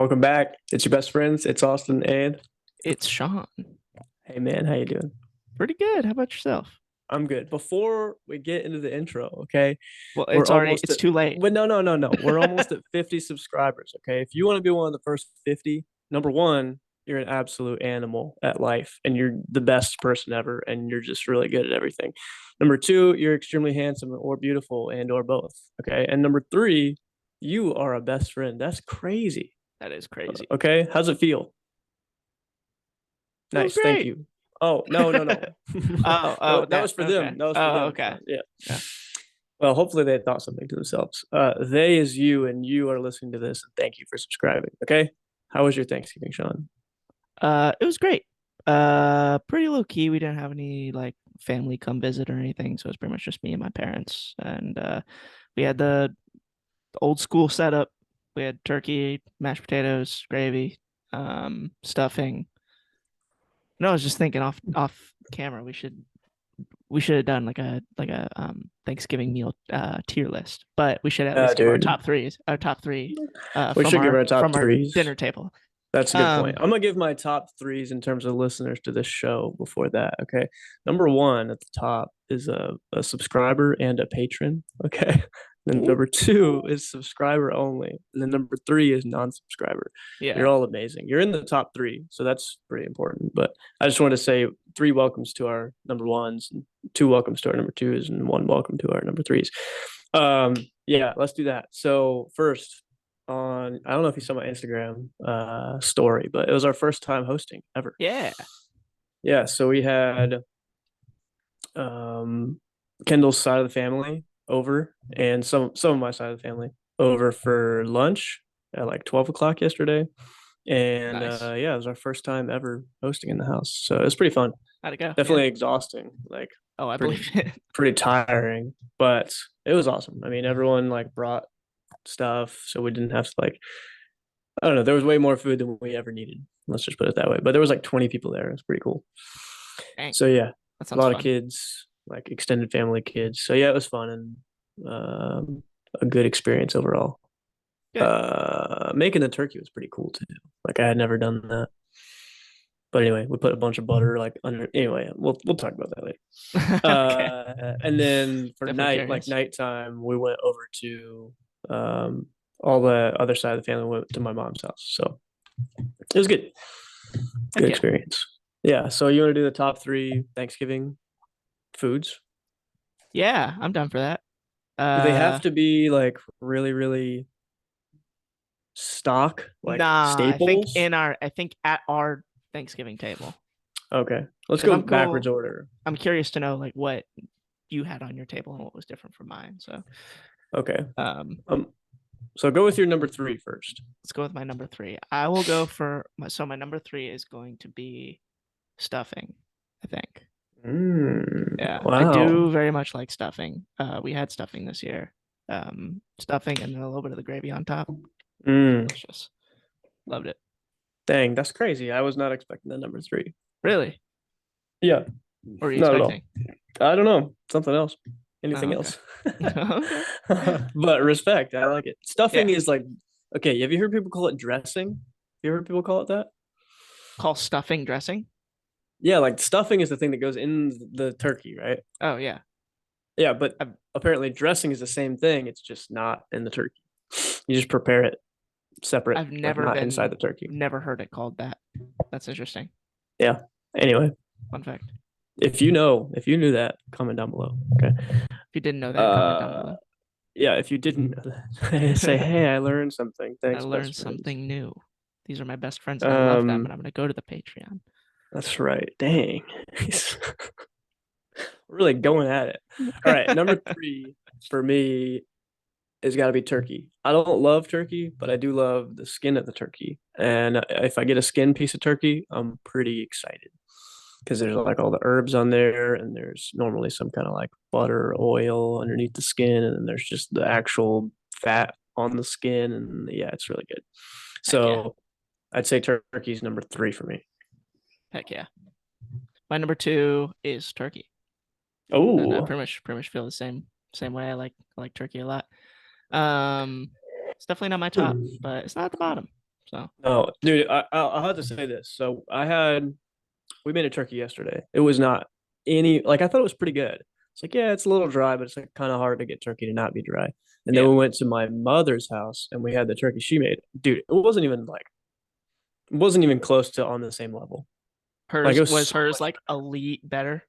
Welcome back. It's your best friends. It's Austin and It's Sean. hey man, how you doing? Pretty good. How about yourself? I'm good. Before we get into the intro, okay? Well, We're almost it's at too late. well, no. We're almost at 50 subscribers, okay? If you want to be one of the first 50, number one, you're an absolute animal at life and you're the best person ever and you're just really good at everything. Number two, you're extremely handsome or beautiful and or both, okay? And number three, you are a best friend. That's crazy. That is crazy. Okay? How's it feel? Feels Nice, thank great. you. Oh, no. That That was for okay. them. That was for Oh, them, okay. Sean. Yeah. Yeah. Well, hopefully they thought something to themselves. They is you, and you are listening to this. And thank you for subscribing. Okay. How was your Thanksgiving, Sean? It was great. Pretty low key. We didn't have any like family come visit or anything, so it was pretty much just me and my parents. And we had the old school setup. We had turkey, mashed potatoes, gravy, stuffing. No, I was just thinking off camera. We should have done like a Thanksgiving meal tier list, but we should at least give Dude, our top three we from should give our our top threes. dinner table. That's a good point. Um, I'm gonna give my top threes in terms of listeners to this show before that. Okay. Number one at the top is a subscriber and a patron. Okay. Then number two is subscriber only. And then number three is non-subscriber. You're yeah, all amazing. You're in the top three, so that's pretty important. But I just want to say three welcomes to our number ones, and two welcomes to our number twos, and one welcome to our number threes. Um, yeah, let's do that. So first, on I don't know if you saw my Instagram story, but it was our first time hosting ever. yeah, Yeah, so we had um Kendall's side of the family over and some of my side of the family over for lunch at like 12 o'clock yesterday. And nice. yeah, it was our first time ever hosting in the house. So it was pretty fun. How'd it go? Yeah. Definitely exhausting, like Oh, I pretty believe it. pretty tiring, but it was awesome. I mean, everyone like brought stuff, so we didn't have to like I don't know. There was way more food than we ever needed. Let's just put it that way. But there was like 20 people there. It was pretty cool. Dang, So yeah, that a sounds lot of fun. kids, like extended family kids. So yeah, it was fun and a good experience overall. Good. Making the turkey was pretty cool too. Like I had never done that. But anyway, we put a bunch of butter like under. Anyway, we'll talk about that later. Okay. And then for Definitely like curious. nighttime, we went over to all the other side of the family went to my mom's house. So it was good. Heck Good yeah. experience. Yeah. So you want to do the top three Thanksgiving foods? Yeah, I'm done for that. Do they have Uh, to be like really, really stock, like nah, staples? I think at our Thanksgiving table. Okay. Let's Because go backwards order. I'm curious to know like what you had on your table and what was different from mine. So Okay. um Um, so go with your number three first. let's go with my number three. I will go for my number three is going to be stuffing, I think. Yeah, I Wow. do very much like stuffing. We had stuffing this year. Stuffing and then a little bit of the gravy on top. Mm, Delicious. Loved it. dang, that's crazy. I was not expecting that number three. Really? Yeah, What were you not at all. expecting? I don't know. Something else. Oh, Anything okay. else. Okay. But respect. I like it. Stuffing Yeah. is like, okay, have you heard people call it dressing? You heard people call it that? Call stuffing dressing? Yeah, like stuffing is the thing that goes in the turkey, right? Oh yeah. Yeah, but I've apparently dressing is the same thing. It's just not in the turkey. You just prepare it separate, I've like never not inside been the turkey. never heard it called that. That's interesting. Yeah. Anyway, Fun fact. if you knew that, comment down below. Okay. If you didn't know that, comment down Uh, below. yeah, if you didn't know that, say, hey, I learned something. I Thanks, learned best friends. something new. These are my best friends and I love them and Um, I'm gonna go to the Patreon. that's right. Dang. Really going at it. All right, number three for me has got to be turkey. I don't love turkey, but I do love the skin of the turkey. And if I get a skin piece of turkey, I'm pretty excited because there's like all the herbs on there, and there's normally some kind of like butter, oil underneath the skin, and then there's just the actual fat on the skin, and yeah, it's really good. Heck yeah. So I'd say turkey's number three for me. Heck yeah. My number two is turkey. And I Oh, pretty much feel the same way. I like turkey a lot. Um it's definitely not my top, hmm. but it's not at the bottom. So No, dude, I'll have to say this. So we made a turkey yesterday. It was not I thought it was pretty good. It's like, yeah, it's a little dry, but it's like kind of hard to get turkey to not be dry. And then yeah, we went to my mother's house and we had the turkey she made. Dude, it wasn't even close to on the same level. Like it hers was was so hers much like elite better.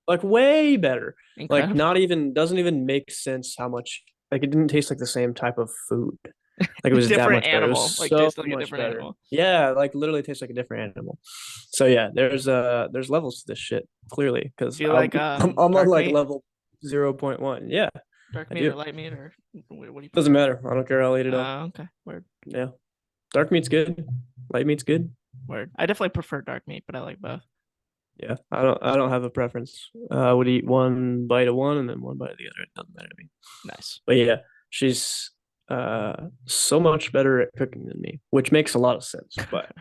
like way better. Like Incredible. not even doesn't even make sense how much like it didn't taste like the same type of food. Like it was that Different much better. It was animal. Like so tastes like a much different better. animal. Yeah, like literally tastes like a different animal. So yeah, there's levels to this shit clearly because Do you I'm, like I'm on dark like meat? level 0.1. Yeah, Dark I meat do. or light meat or what do you Doesn't prefer? matter. I don't care. I'll eat it all. Okay. Word. Yeah, dark meat's good. Light meat's good. Word. I definitely prefer dark meat, but I like both. Yeah, I don't have a preference. I would eat one bite of one and then one bite of the other. It doesn't matter to me. Nice. But yeah, she's so much better at cooking than me, which makes a lot of sense. But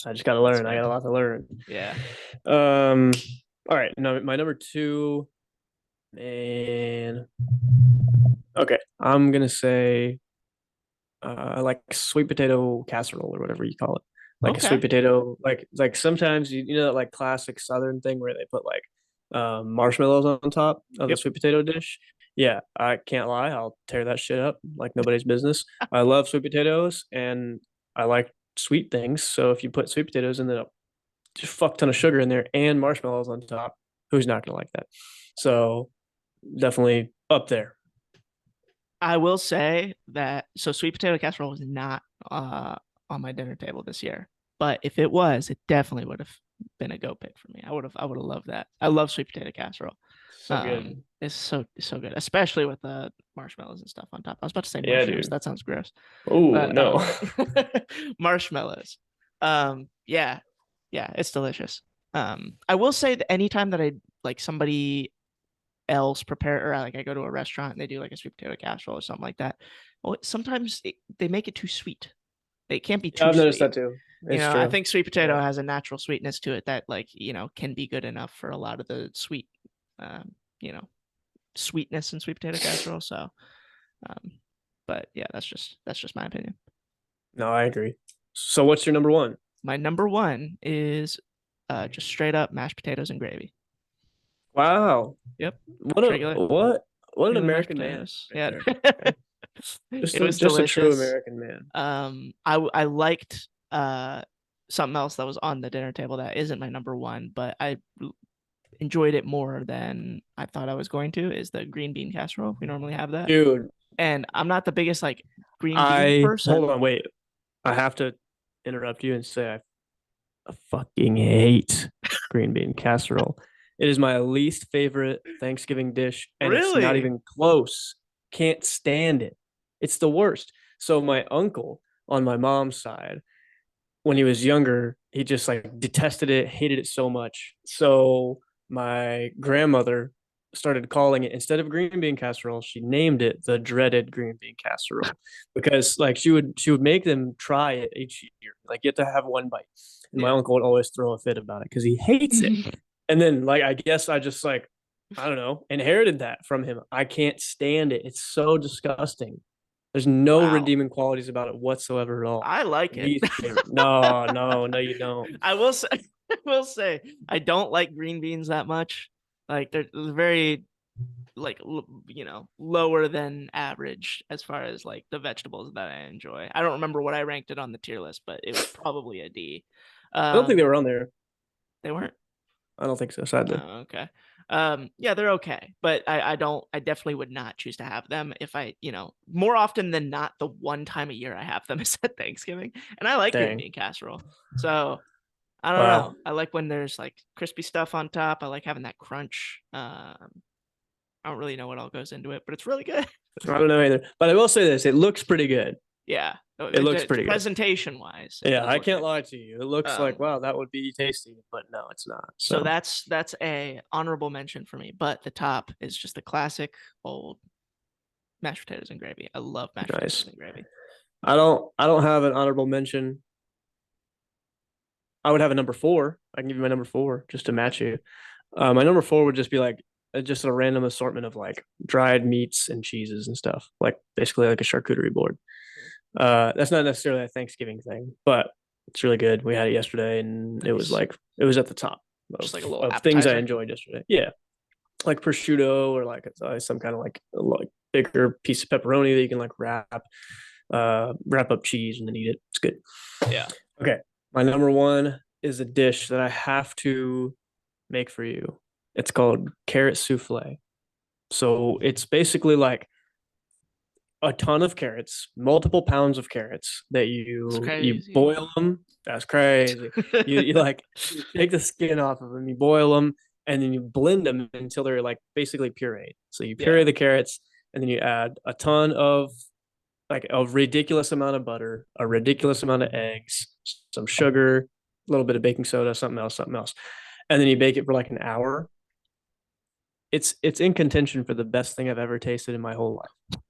I just gotta That's learn. I fair. got a lot to learn. Yeah. Um, all right. No, my number two, man. Okay, I'm gonna say like sweet potato casserole or whatever you call it. Like a sweet Okay. potato, like sometimes you know that like classic Southern thing where they put like marshmallows on top of the Yep. sweet potato dish. Yeah, I can't lie, I'll tear that shit up like nobody's business. I love sweet potatoes and I like sweet things. So if you put sweet potatoes and then a fuck ton of sugar in there and marshmallows on top, who's not gonna like that? So definitely up there. I will say that so sweet potato casserole was not on my dinner table this year. But if it was, it definitely would have been a go pick for me. I would have loved that. I love sweet potato casserole. So good. It's so good, especially with the marshmallows and stuff on top. I was about to say Yeah, mushrooms. dude. That sounds gross. Oh But no. marshmallows. Yeah, yeah, it's delicious. I will say that anytime that I like somebody else prepare or like I go to a restaurant and they do like a sweet potato casserole or something like that, well, sometimes they make it too sweet. It can't be Yeah, too I've noticed sweet. that too. You It's know, I true. think sweet potato Yeah. has a natural sweetness to it that like, can be good enough for a lot of the sweet um, you know, sweetness in sweet potato casserole. So um, but yeah, that's just my opinion. No, I agree. So what's your number one? My number one is just straight up mashed potatoes and gravy. Wow. Yep. What Just a regular what an regular mashed American man potatoes. right Yeah. there. Okay. It was Just a true delicious. American man. I liked something else that was on the dinner table that isn't my number one, but I enjoyed it more than I thought I was going to, is the green bean casserole. We normally have that. Dude, And I'm not the biggest like green bean I hold person. on, wait. I have to interrupt you and say I fucking hate green bean casserole. It is my least favorite Thanksgiving dish, and it's not Really? even close. Can't stand it. It's the worst. So my uncle on my mom's side, when he was younger, he just like detested it, hated it so much. So my grandmother started calling it, instead of green bean casserole, she named it the dreaded green bean casserole because like she would make them try it each year. Like you have to have one bite. And my Yeah. uncle would always throw a fit about it because he hates it. And then like I guess I just like I don't know, inherited that from him. I can't stand it. It's so disgusting. There's no Wow. redeeming qualities about it whatsoever at all. I like it. Least favorite. No, no, no, you don't. I will say, I will say, I don't like green beans that much. Like they're very like lower than average as far as like the vegetables that I enjoy. I don't remember what I ranked it on the tier list, but it was probably a D. I don't think they Um, were on there. they weren't. I don't think so, sadly. Oh, okay. Yeah, they're okay, but I definitely would not choose to have them if more often than not, the one time a year I have them is at Thanksgiving, and I like green Dang. bean casserole. So I don't Wow. know. I like when there's like crispy stuff on top. I like having that crunch. I don't really know what all goes into it, but it's really good. I don't know either. But I will say this, it looks pretty good. Yeah, It looks pretty good. presentation wise, it Yeah, does I look can't good. lie to you. It looks like, Um, wow, that would be tasty, but no, it's not. so So that's a honorable mention for me. But the top is just the classic old mashed potatoes and gravy. I love mashed potatoes nice. and gravy. I don't have an honorable mention. I would have a number four. I can give you my number four just to Okay. match you. My number four would just be like just a random assortment of like dried meats and cheeses and stuff, like basically like a charcuterie board. That's not necessarily a Thanksgiving thing, but it's really good. We had it yesterday, and Nice. it was at the top Just like a little of things I appetizer. enjoyed yesterday. Yeah, like prosciutto or like some kind of like bigger piece of pepperoni that you can like wrap up cheese and then eat it. It's good. Yeah. Okay, my number one is a dish that I have to make for you. It's called carrot souffle. So it's basically like a ton of carrots, multiple pounds of carrots that It's you crazy. boil them. That's crazy. You like you take the skin off of them, you boil them, and then you blend them until they're like basically pureed. So you Yeah. puree the carrots, and then you add a ton of like a ridiculous amount of butter, a ridiculous amount of eggs, some sugar, a little bit of baking soda, something else, and then you bake it for like an hour. It's in contention for the best thing I've ever tasted in my whole life.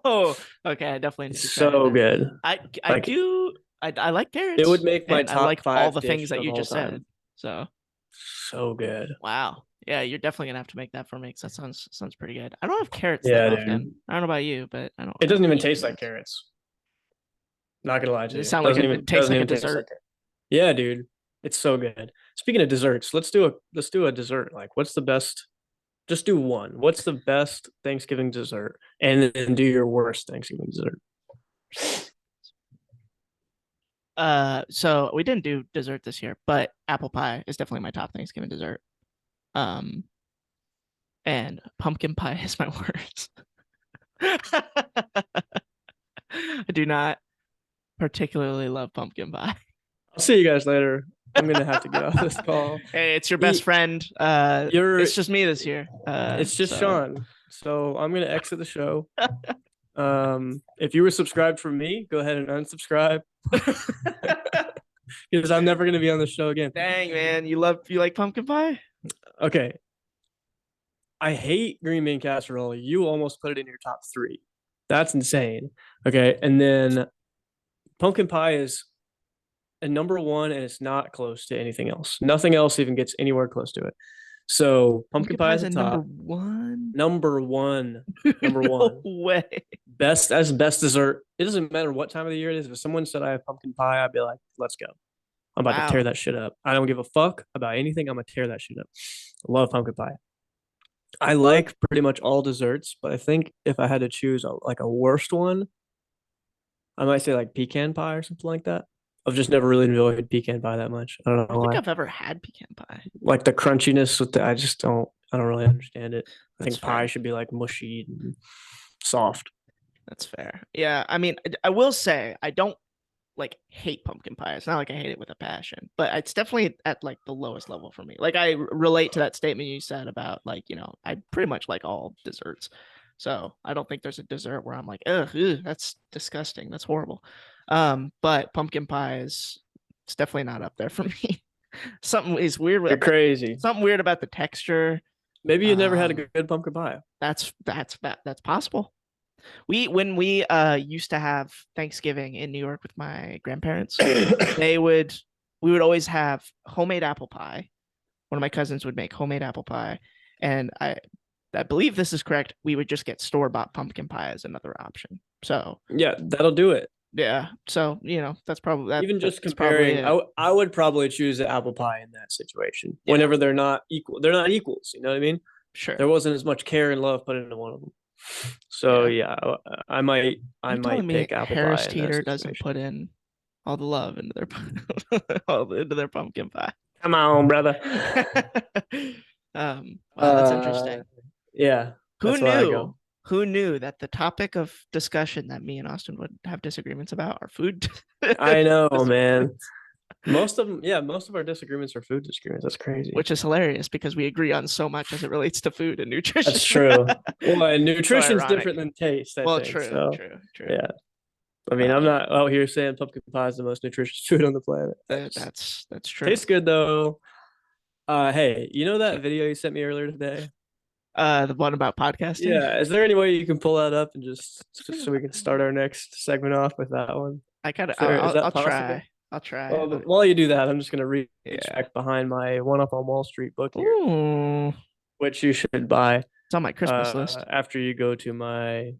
Oh, okay. I definitely need It's to try it so then. good. I Like do. I like it would carrots, make my and I top like all five the things dish that of you all just said. time. So So good. wow. Yeah, you're definitely gonna have to make that for me because that sounds pretty good. I don't have carrots that Yeah, often. dude. I don't know about you, but It I don't doesn't even really eat taste like carrots. carrots. Not gonna lie Does to it you. sound like it tastes Doesn't like a even taste like dessert? it. Yeah, dude. It's so good. Speaking of desserts, let's do a dessert. Like, what's the best? Just do one. What's the best Thanksgiving dessert? And then do your worst Thanksgiving dessert. So we didn't do dessert this year, but apple pie is definitely my top Thanksgiving dessert. Um, and pumpkin pie is my worst. I do not particularly love pumpkin pie. I'll see you guys later. I'm gonna have to get off this call. Hey, it's your best Eat. friend. You're. It's just me this year. It's just So Sean. So I'm gonna exit the show. If you were subscribed from me, go ahead and unsubscribe because I'm never gonna be on the show again. dang man, you like pumpkin pie? Okay, I hate green bean casserole. You almost put it in your top three. That's insane. Okay, and then pumpkin pie is a number one, and it's not close to anything else. Nothing else even gets anywhere close to it. So pumpkin Pumpkin pie pie is is the a number top. one. Number one. Number No one. way. Best dessert. It doesn't matter what time of the year it is. If someone said I have pumpkin pie, I'd be like, let's go. I'm about to tear Wow. that shit up. I don't give a fuck about anything. I'm gonna tear that shit up. I love pumpkin pie. I like pretty much all desserts, but I think if I had to choose like a worst one, I might say like pecan pie or something like that. I've just never really enjoyed pecan pie that much. I don't I know don't think why. I've ever had pecan pie. Like the crunchiness with the, I don't really understand it. I That's think pie fair. should be like mushy and soft. That's fair. Yeah, I mean, I will say I don't like hate pumpkin pie. It's not like I hate it with a passion, but it's definitely at like the lowest level for me. Like relate to that statement you said about like, I pretty much like all desserts. So I don't think there's a dessert where I'm like, ugh, that's disgusting. That's horrible. But pumpkin pie is it's definitely not up there for me. Something is weird You're with crazy. something weird about the texture. Maybe you never had a Um, good pumpkin pie. that's possible. We when we used to have Thanksgiving in New York with my grandparents, they would we would always have homemade apple pie. One of my cousins would make homemade apple pie, and I believe this is correct. We would just get store-bought pumpkin pie as another option. So Yeah, that'll do it. yeah, so that's probably Even just that's probably comparing, it. I would probably choose the apple pie in that situation. Yeah, Whenever they're not equal, they're not equals. You know what I mean? sure. There wasn't as much care and love put into one of them. So Yeah, yeah, I you telling might me pick apple Harris pie in that Teeter doesn't situation. put in all the love into their into their pumpkin pie? Come on, brother. Wow, that's Uh, interesting. yeah, Who that's where I knew? go. Who knew that the topic of discussion that me and Austin would have disagreements about are food I know, man. disagreements, Most of our disagreements are food disagreements. That's crazy. which is hilarious because we agree on so much as it relates to food and nutrition. That's true. Well, and So nutrition's different ironic. than taste, I Well, think. true, So true, true. yeah. I mean, I'm Um, not out here saying pumpkin pie is the most nutritious food on the planet. that's true. Tastes good though. Hey, you know that video you sent me earlier today? The one about podcasting. Yeah, is there any way you can pull that up and just so we can start our next segment off with that one? I gotta. Is I'll that possible? try. I'll try. Well, but while you do that, I'm just gonna reach Yeah. back behind my One Up on Wall Street book here, Ooh, which you should buy it's on my Christmas list. after you go to my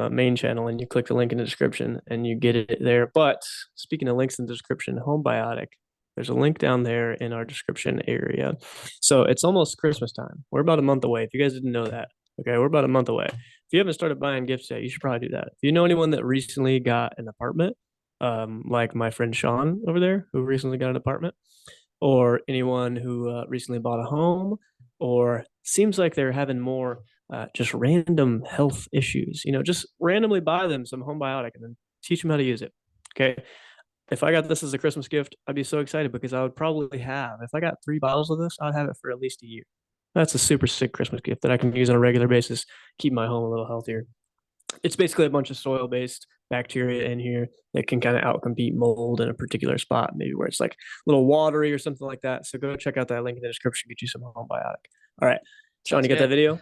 main channel, and you click the link in the description, and you get it there. But speaking of links in the description, HomeBiotic, there's a link down there in our description area. So it's almost Christmas time. We're about a month away. If you guys didn't know that, okay, we're about a month away. If you haven't started buying gifts yet, you should probably do that. If you know anyone that recently got an apartment, like my friend Sean over there, who recently got an apartment, or anyone who recently bought a home, or seems like they're having more just random health issues, just randomly buy them some HomeBiotic and then teach them how to use it. Okay. If I got this as a Christmas gift, I'd be so excited because I would probably have, if I got 3 bottles of this, I'd have it for at least a year. That's a super sick Christmas gift that I can use on a regular basis, keep my home a little healthier. It's basically a bunch of soil based bacteria in here that can kind of outcompete mold in a particular spot, maybe where it's like a little watery or something like that. So go check out that link in the description, get you some HomeBiotic. All right. Sean, Sounds you got that good. video?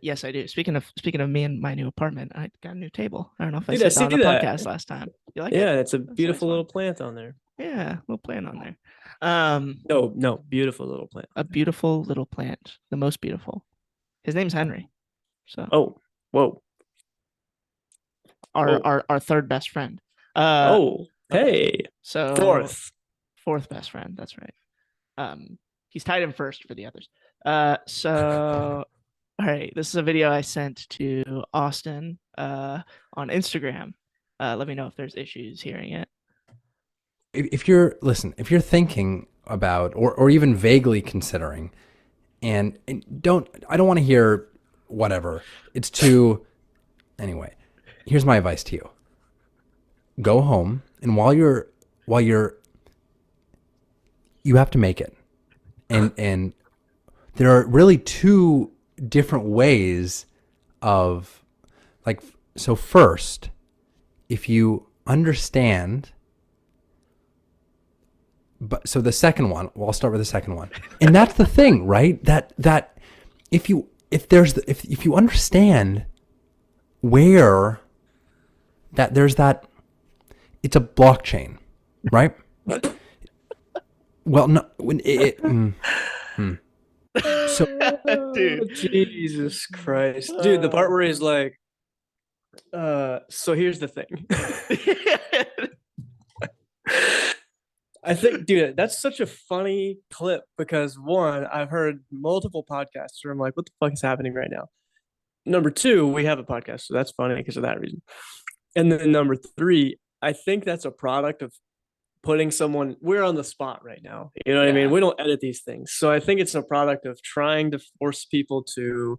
Yes, I do. Speaking of me and my new apartment, I got a new table. I don't know if I Dude, I said that see on the that. podcast last time. You like it? Yeah, it's a That's a nice beautiful one. little plant on there. Yeah, little plant on there. Um, No, no, beautiful little plant a on there. beautiful little plant, the most beautiful. His name's Henry. So Oh, whoa, our whoa, our our third best friend. Uh, oh, hey, so fourth. fourth best friend. That's right. He's tied him first for the others. So all right, this is a video I sent to Austin on Instagram. Let me know if there's issues hearing it. If you're if you're thinking about or even vaguely considering, and I don't want to hear whatever. It's too anyway. Here's my advice to you. Go home, and while you're you have to make it. And there are really two different ways of like so first, if you understand. But so the second one, well, I'll start with the second one, and that's the thing, right? That if you understand where that there's that, it's a blockchain, right? Well, no, when so Dude. Jesus Christ, dude. The part where he's like, so here's the thing. I think, dude, that's such a funny clip because one, I've heard multiple podcasts where I'm like, what the fuck is happening right now? Number two, we have a podcast, so that's funny because of that reason. And then number three, I think that's a product of putting someone, we're on the spot right now. You know what I mean? Yeah. We don't edit these things. So I think it's a product of trying to force people to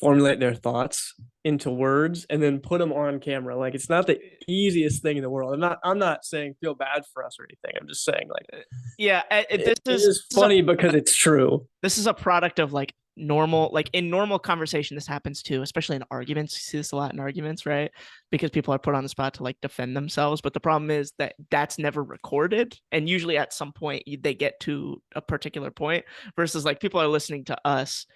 formulate their thoughts into words and then put them on camera. Like it's not the easiest thing in the world. I'm not saying feel bad for us or anything. I'm just saying like Yeah, it is funny because it's true. this is a product of like normal, like in normal conversation this happens too, especially in arguments. You see this a lot in arguments, right? Because people are put on the spot to like defend themselves, but the problem is that that's never recorded, and usually at some point they get to a particular point versus like people are listening to us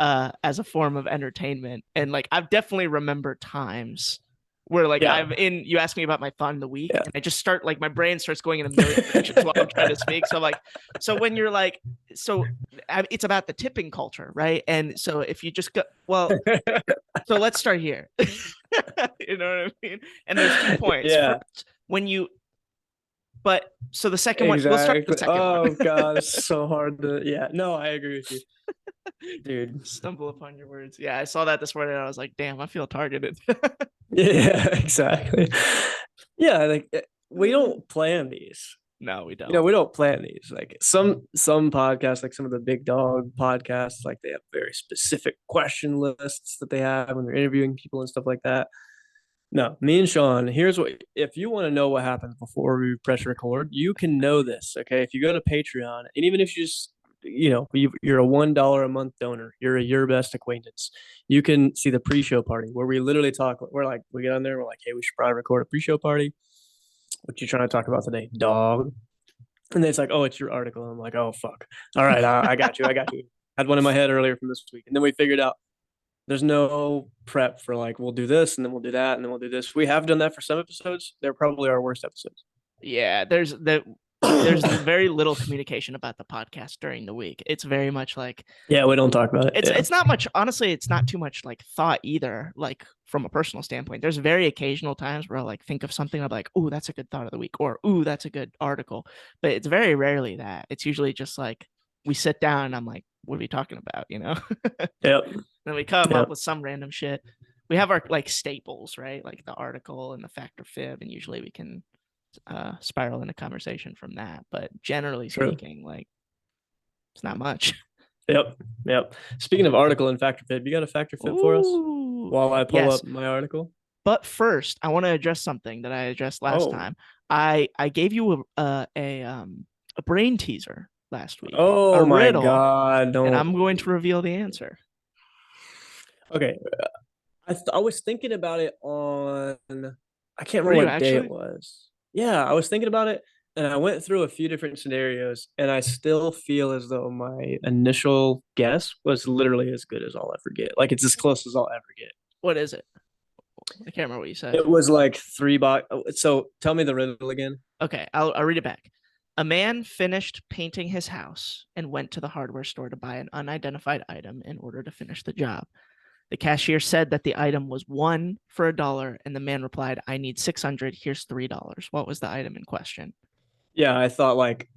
as a form of entertainment. And like I've definitely remembered times where like Yeah. you ask me about my thought in the week, Yeah. and I just start like my brain starts going in a million directions while I'm trying to speak. So like, so when you're like, so it's about the tipping culture, right? And so if you just go, well, so let's start here. You know what I mean? And there's 2 points. Yeah. First, when you, but so the second one, we'll start with the second Oh one. God, it's so hard to. Yeah, no, I agree with you, dude. Stumble upon your words. Yeah, I saw that this morning. And I was like, damn, I feel targeted. Yeah, exactly. Yeah, like we don't plan these. No, we don't. We don't plan these. Like some podcasts, like some of the big dog podcasts, like they have very specific question lists that they have when they're interviewing people and stuff like that. No, me and Sean, here's what, if you want to know what happens before we press record, you can know this, okay? If you go to Patreon, and even if you just, you're a $1 a month donor, you're a your best acquaintance, you can see the pre-show party where we literally talk. We're like, we get on there, we're like, hey, we should probably record a pre-show party. What you trying to talk about today, dog? And then it's like, oh, it's your article. And I'm like, oh, fuck. All right, I got you. I got you. I had one in my head earlier from this week. And then we figured out there's no prep for like, we'll do this and then we'll do that and then we'll do this. We have done that for some episodes. They're probably our worst episodes. Yeah, there's the there's very little communication about the podcast during the week. It's very much like Yeah, we don't talk about it. it's not much, honestly, it's not too much like thought either, like from a personal standpoint. There's very occasional times where I'll like think of something, I'm like, oh, that's a good thought of the week, or oh, that's a good article. But it's very rarely that. It's usually just like we sit down and I'm like, what are we talking about? Yep. Then we come Yep. up with some random shit. We have our like staples, right? Like the article and the fact or fib, and usually we can spiral into conversation from that. But generally True. speaking, like it's not much. Yep. Speaking of article and factor fib, you got a factor fib for us Ooh, while I pull yes. up my article? But first, I want to address something that I addressed last time. I gave you a brain teaser last week, Oh a my riddle, God! and I'm going to reveal the answer. Okay, I was thinking about it on, I can't Were remember you what day actually? it was. Yeah, I was thinking about it, and I went through a few different scenarios, and I still feel as though my initial guess was literally as good as I'll ever get. Like it's as close as I'll ever get. What is it? I can't remember what you said. It was like 3 box. So tell me the riddle again. Okay, I'll read it back. A man finished painting his house and went to the hardware store to buy an unidentified item in order to finish the job. The cashier said that the item was one for $1, and the man replied, "I need 600. Here's $3." What was the item in question? Yeah, I thought like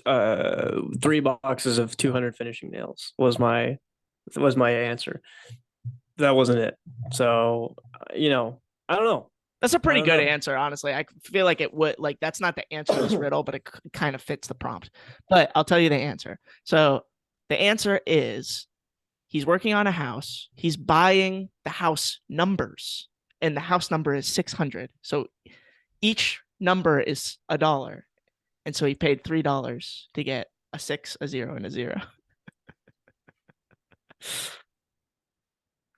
3 boxes of 200 finishing nails was my answer. That wasn't it. So, I don't know. That's a pretty I don't good know. answer, honestly. I feel like it would, like, that's not the answer to this riddle, but it kind of fits the prompt. But I'll tell you the answer. So the answer is he's working on a house. He's buying the house numbers, and the house number is 600. So each number is $1. And so he paid $3 to get a 6, a 0, and a 0.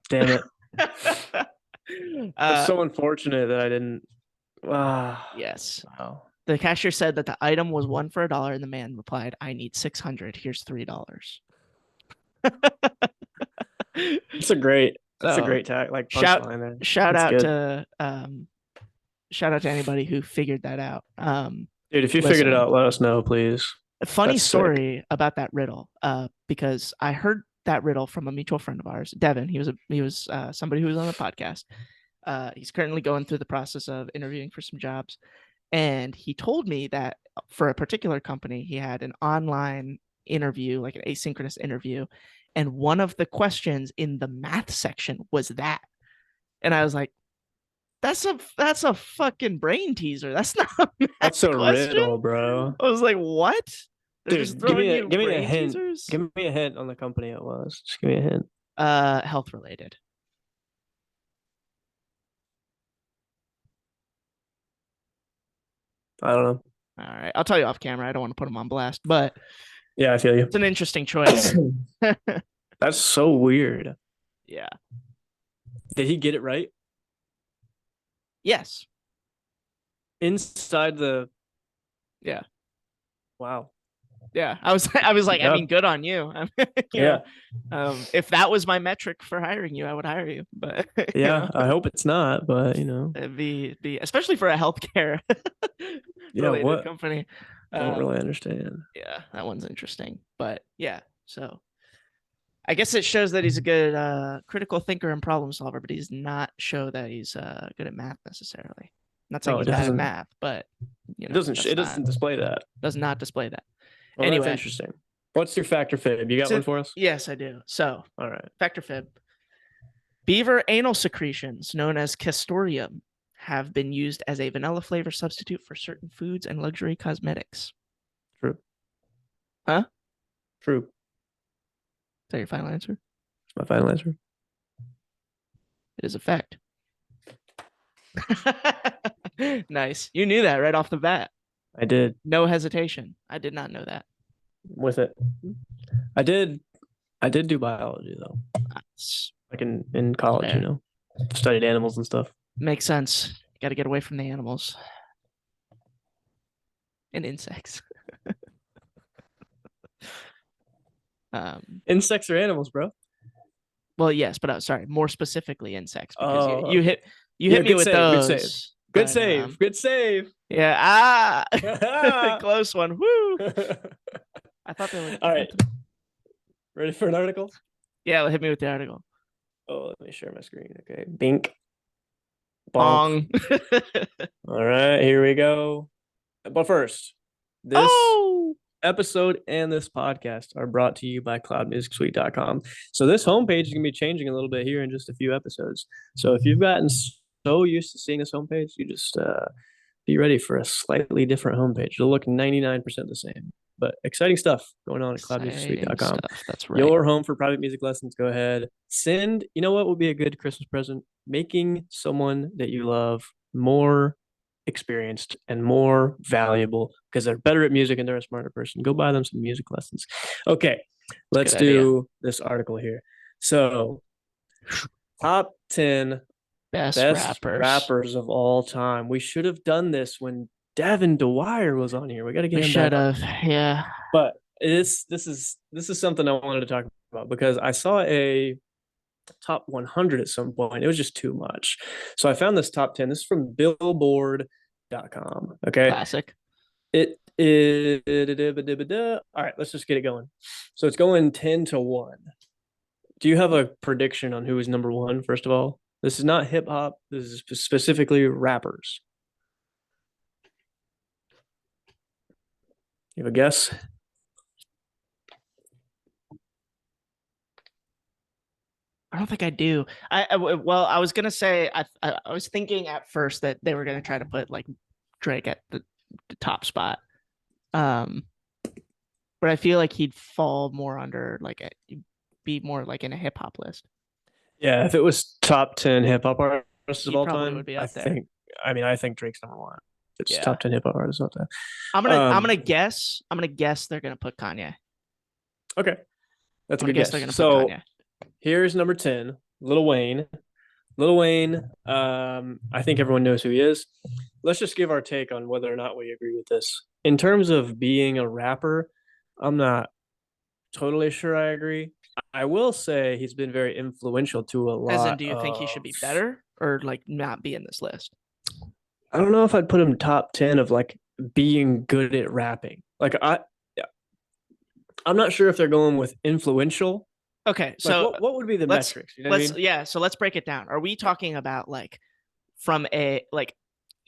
Damn it. That's so unfortunate that I didn't. Yes. Wow. The cashier said that the item was one for $1, and the man replied, "I need 600. Here's $3." That's a great tag, like punchline there. Shout That's out good. to shout out to anybody who figured that out. Dude, if you figured it out, let us know, please. A funny That's story about that riddle, because I heard that riddle from a mutual friend of ours, Devin. He was somebody who was on the podcast. He's currently going through the process of interviewing for some jobs, and he told me that for a particular company, he had an online interview, like an asynchronous interview, and one of the questions in the math section was that, and I was like, that's a fucking brain teaser. That's not a math That's a question. riddle, bro. I was like, what? They're Dude, just throwing you give me a brain hint. teasers? Give me a hint on the company it was. Just give me a hint. Health related. I don't know. All right, I'll tell you off camera. I don't want to put him on blast, but Yeah, I feel you. it's an interesting choice. That's so weird. Yeah. Did he get it right? Yes. Inside the. Yeah. Wow. Yeah. I was like, Yeah. I mean, good on you. Yeah. If that was my metric for hiring you, I would hire you. But Yeah, I hope it's not, but it'd be especially for a healthcare related what? company. I don't really understand. Yeah, that one's interesting. But yeah, so I guess it shows that he's a good critical thinker and problem solver, but he does not show that he's good at math necessarily. Not saying No, he's it bad at doesn't. math, but It doesn't display that. does not display that. Well, Anyway. that's interesting. What's your factor fib? You got one for us? Yes, I do. So, All right. factor fib. Beaver anal secretions, known as castoreum, have been used as a vanilla flavor substitute for certain foods and luxury cosmetics. True. Huh? True. Is that your final answer? That's my final answer. It is a fact. Nice. You knew that right off the bat. I did. No hesitation. I did not know that. With it. I did do biology though. Like in college, Fair. Studied animals and stuff. Makes sense. You got to get away from the animals and insects. Insects are animals, bro. Well, yes, but sorry, more specifically insects, because Oh, you hit me with Good those. Good But save. Good save. yeah, All close one. Woo! I thought they would. right. Ready for an article? Yeah, hit me with the article. Oh, let me share my screen. Okay. Bink. Bonk. Bong. All right, here we go. But first, this Oh, episode and this podcast are brought to you by cloudmusicsuite.com. So this homepage is going to be changing a little bit here in just a few episodes. So if you've gotten so used to seeing this homepage, you just be ready for a slightly different homepage. It'll look 99% the same, but exciting stuff going on at cloudmusicsuite.com. That's right. Your home for private music lessons. Go ahead. Send, you know what would be a good Christmas present? Making someone that you love more experienced and more valuable because they're better at music and they're a smarter person. Go buy them some music lessons. Okay, let's do this article here. So, top 10 Best rappers of all time. We should have done this when Davin Dwyer was on here. We got to get We him should back. have. Yeah. But this is something I wanted to talk about because I saw a top 100 at some point. It was just too much. So I found this top 10. This is from Billboard.com. Okay. Classic. It is. All right, let's just get it going. So it's going 10 to 1. Do you have a prediction on who is number one, first of all? This is not hip hop. This is specifically rappers. You have a guess? I don't think I do. Well, I was gonna say I was thinking at first that they were gonna try to put like Drake at the top spot, but I feel like he'd fall more under like be more like in a hip hop list. Yeah, if it was top 10 hip hop artists of He all probably time, would be up there. I think Drake's number one. It's Yeah. top 10 hip hop artists all time. I'm gonna guess they're gonna put Kanye. Okay, that's a I'm good gonna guess guess. they're gonna So put Kanye. here's number 10, Lil Wayne. Lil Wayne, I think everyone knows who he is. Let's just give our take on whether or not we agree with this. In terms of being a rapper, I'm not totally sure I agree. I will say he's been very influential to a lot. As in, do you think he should be better or like not be in this list? I don't know if I'd put him top 10 of like being good at rapping. Like I'm not sure if they're going with influential. Okay, Like, so what would be the metrics? You know what I mean? yeah, so let's break it down. Are we talking about like from a like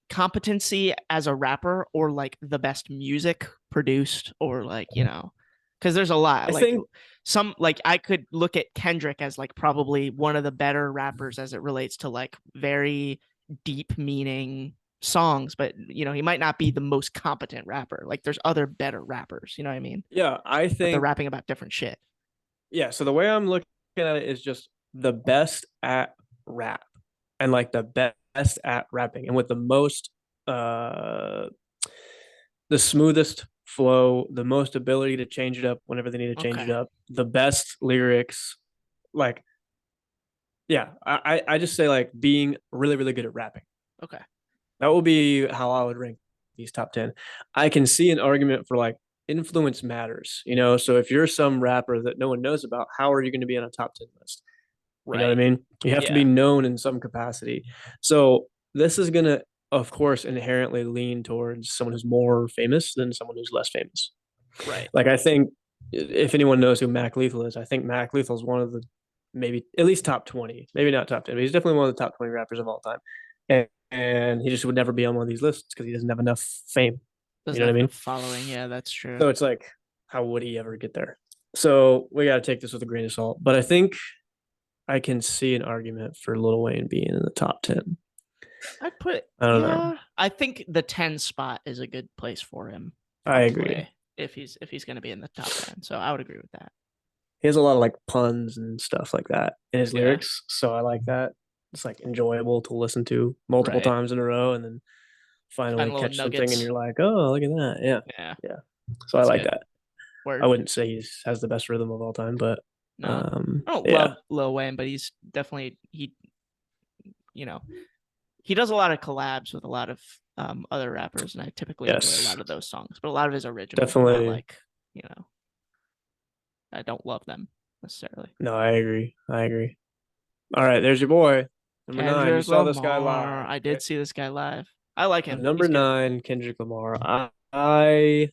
competency as a rapper or like the best music produced or like, you know, because there's a lot. I Like think some like I could look at Kendrick as like probably one of the better rappers as it relates to like very deep meaning songs, but you know, he might not be the most competent rapper. Like there's other better rappers, you know what I mean? yeah, I But they're think rapping about different shit. yeah, so the way I'm looking at it is just the best at rap and like the best at rapping and with the most the smoothest flow, the most ability to change it up whenever they need to change it up, the best lyrics, like yeah, I just say like being really, really good at rapping. Okay. That will be how I would rank these top 10. I can see an argument for like influence matters, you know? So if you're some rapper that no one knows about, how are you going to be on a top 10 list? You know what I mean? You have to be known in some capacity. So this is going to, of course, inherently lean towards someone who's more famous than someone who's less famous. Right. Like I think if anyone knows who Mac Lethal is, I think Mac Lethal is one of the maybe at least top 20, maybe not top 10, but he's definitely one of the top 20 rappers of all time. And he just would never be on one of these lists because he doesn't have enough fame. Doesn't you know what I mean? Following, yeah, that's true. So it's like, how would he ever get there? So we got to take this with a grain of salt. But I think I can see an argument for Lil Wayne being in the top 10. I'd put I don't know. I think the 10 spot is a good place for him. I agree. If he's going to be in the top 10. So I would agree with that. He has a lot of like puns and stuff like that in his lyrics. So I like that. It's like enjoyable to listen to multiple times in a row and then finally catch something and you're like, oh, look at that. Yeah. So I like that. I wouldn't say he has the best rhythm of all time, but I don't love Lil Wayne, but he's definitely he does a lot of collabs with a lot of other rappers, and I typically enjoy a lot of those songs. But a lot of his originals, definitely like I don't love them necessarily. No, I agree. All right, there's your boy. Number 9. You saw this guy live. I did see this guy live. I like him. Number He's good. 9, Kendrick Lamar. I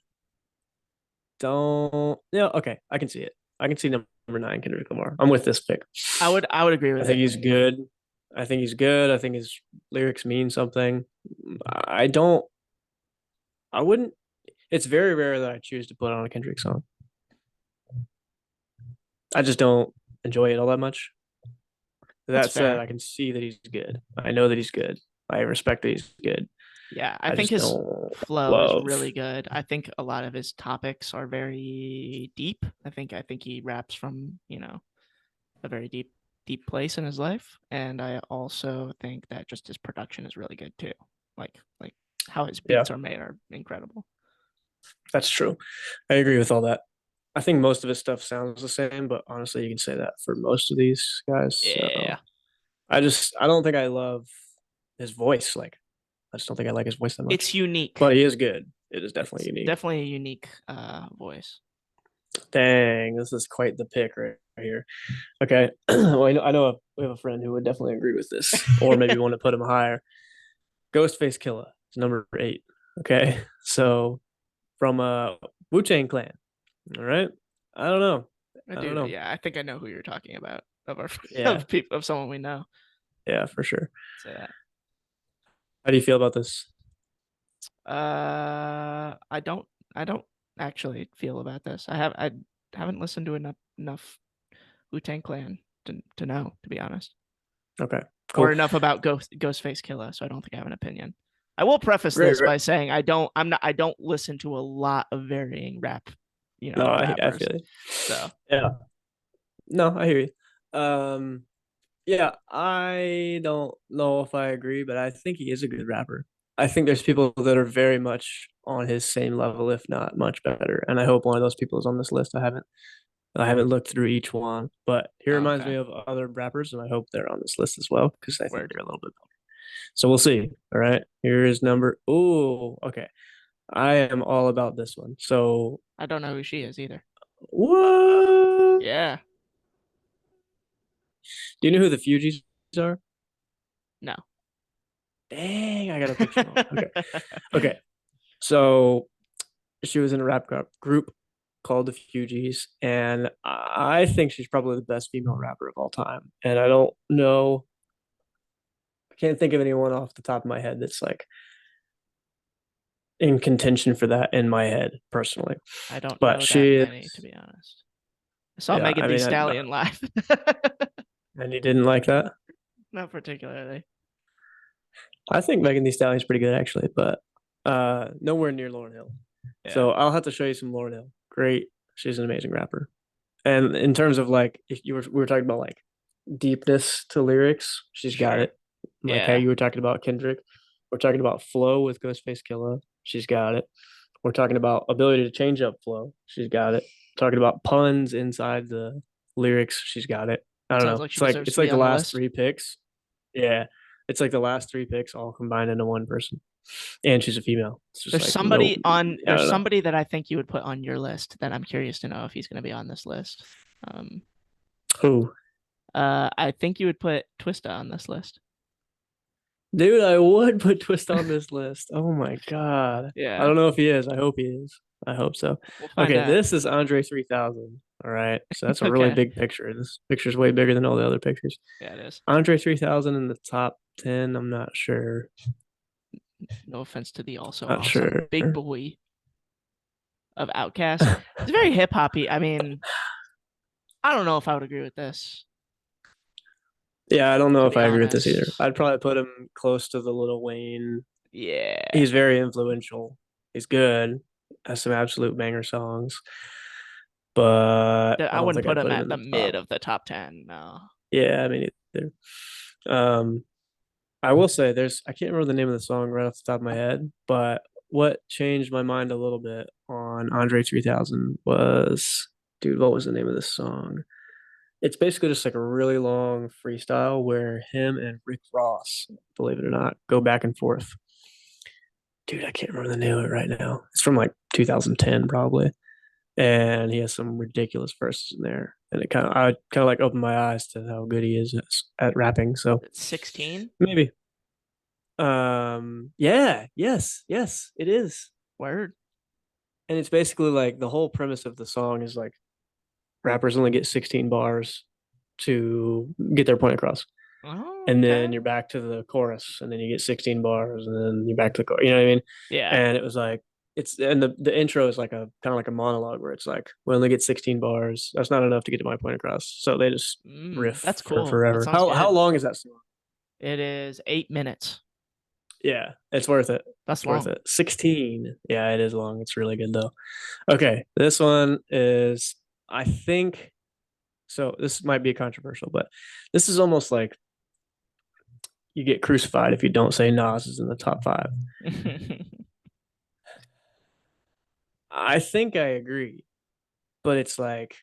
don't. Yeah, okay, I can see it. I can see number 9, Kendrick Lamar. I'm with this pick. I would agree I with think it. he's good. I think he's good. I think his lyrics mean something. I don't. I wouldn't. It's very rare that I choose to put on a Kendrick song. I just don't enjoy it all that much. That's That said, fair. I can see that he's good. I know that he's good. I respect that he's good. Yeah, I I think just his don't flow is love. really good. I think a lot of his topics are very deep. I think he raps from, a very deep place in his life, and I also think that just his production is really good too. Like how his Yeah, beats are made are incredible. that's true. I agree with all that. I think most of his stuff sounds the same, but honestly, you can say that for most of these guys. Yeah. So I don't think I love his voice. Like, I just don't think I like his voice that much. It's unique. But he is good. It is definitely It's unique. definitely a unique voice. Dang, this is quite the pick right here. Okay. Well, I know we have a friend who would definitely agree with this, or maybe want to put him higher. Ghostface Killer is number 8. Okay. So from Wu-Tang Clan. All right. I don't know. I I don't do. know. Yeah, I think I know who you're talking about of our Yeah. of someone we know. Yeah, for sure. Say that. How do you feel about this? I don't actually feel about this. I haven't listened to enough Wu-Tang Clan to know, to be honest, Okay. or Cool. enough about Ghostface Killer, so I don't think I have an opinion. I will preface Great. this by saying I don't listen to a lot of varying rap, No, I rappers. feel it. So Yeah. No, I hear you. Yeah, I don't know if I agree, but I think he is a good rapper. I think there's people that are very much on his same level, if not much better. And I hope one of those people is on this list. I haven't looked through each one, but he oh, reminds me okay, of other rappers, and I hope they're on this list as well because I think word. they're a little bit better. So we'll see. All right. Here is number. Oh, okay. I am all about this one. So I don't know who she is either. what? Yeah, Do you know who the Fugees are? no. Dang, I got a picture of them. Okay. Okay. So she was in a rap group called the Fugees, and I think she's probably the best female rapper of all time. And I don't know, I can't think of anyone off the top of my head that's like in contention for that in my head personally. I don't But know that she is, many, to be honest. I saw yeah. Megan I Thee mean, Stallion live. and you didn't like that. Not particularly. I think Megan Thee Stallion's pretty good actually, but nowhere near Lauryn Hill. Yeah. So I'll have to show you some Lauryn Hill. Great, she's an amazing rapper. And in terms of like, if we were talking about like deepness to lyrics, she's got Sure. it. Like how Yeah. you were talking about Kendrick, we're talking about flow with Ghostface Killer. She's got it. We're talking about ability to change up flow. She's got it. Talking about puns inside the lyrics. She's got it. I don't Sounds know. like she It's like deserves it's to be like the on the last list. 3 picks. Yeah, it's like the last 3 picks all combined into one person, and she's a female. It's just There's like no. somebody on I there's don't know somebody that I think you would put on your list that I'm curious to know if he's going to be on this list. Um who. I think you would put Twista on this list. Dude, I would put Twist on this list. Oh my God. I Yeah. don't know if he is. I hope he is. I hope so. We'll find Okay, out. this is Andre 3000. All right. So that's a really Okay. big picture. This picture's way bigger than all the other pictures. Yeah, it is. Andre 3000 in the top 10. I'm not sure. No offense to the also Not awesome sure. big boy of Outcast. It's very hip hoppy. I mean, I don't know if I would agree with this, Yeah, I don't know to if be I agree with this either. honest. I'd probably put him close to the Lil Wayne. Yeah. He's very influential. He's good. Has some absolute banger songs. But I I don't wouldn't think put I'd him put him at in the the mid top. of the top 10. No. Yeah, I mean either. Um, I will say I can't remember the name of the song right off the top of my head, but what changed my mind a little bit on Andre 3000 was, dude, what was the name of this song? It's basically just like a really long freestyle where him and Rick Ross, believe it or not, go back and forth. Dude, I can't remember the name of it right now. It's from like 2010 probably. And he has some ridiculous verses in there. And I kind of like opened my eyes to how good he is at rapping. So 16? maybe. Yeah, yes, it is. Word. And it's basically like the whole premise of the song is like rappers only get 16 bars to get their point across. Oh, And then okay. you're back to the chorus, and then you get 16 bars, and then you're back to the chorus. You know what I mean? Yeah. And it was like it's and the intro is like a kind of like a monologue where it's like we only get 16 bars. That's not enough to get to my point across. So they just riff That's for cool. That forever. sounds How good. long is that song? It is 8 minutes. Yeah, it's worth it. That's It's worth long. it. 16. Yeah, it is long. It's really good though. Okay, this one is I think so. This might be controversial, but this is almost like you get crucified if you don't say Nas is in the top five. I think I agree, but it's like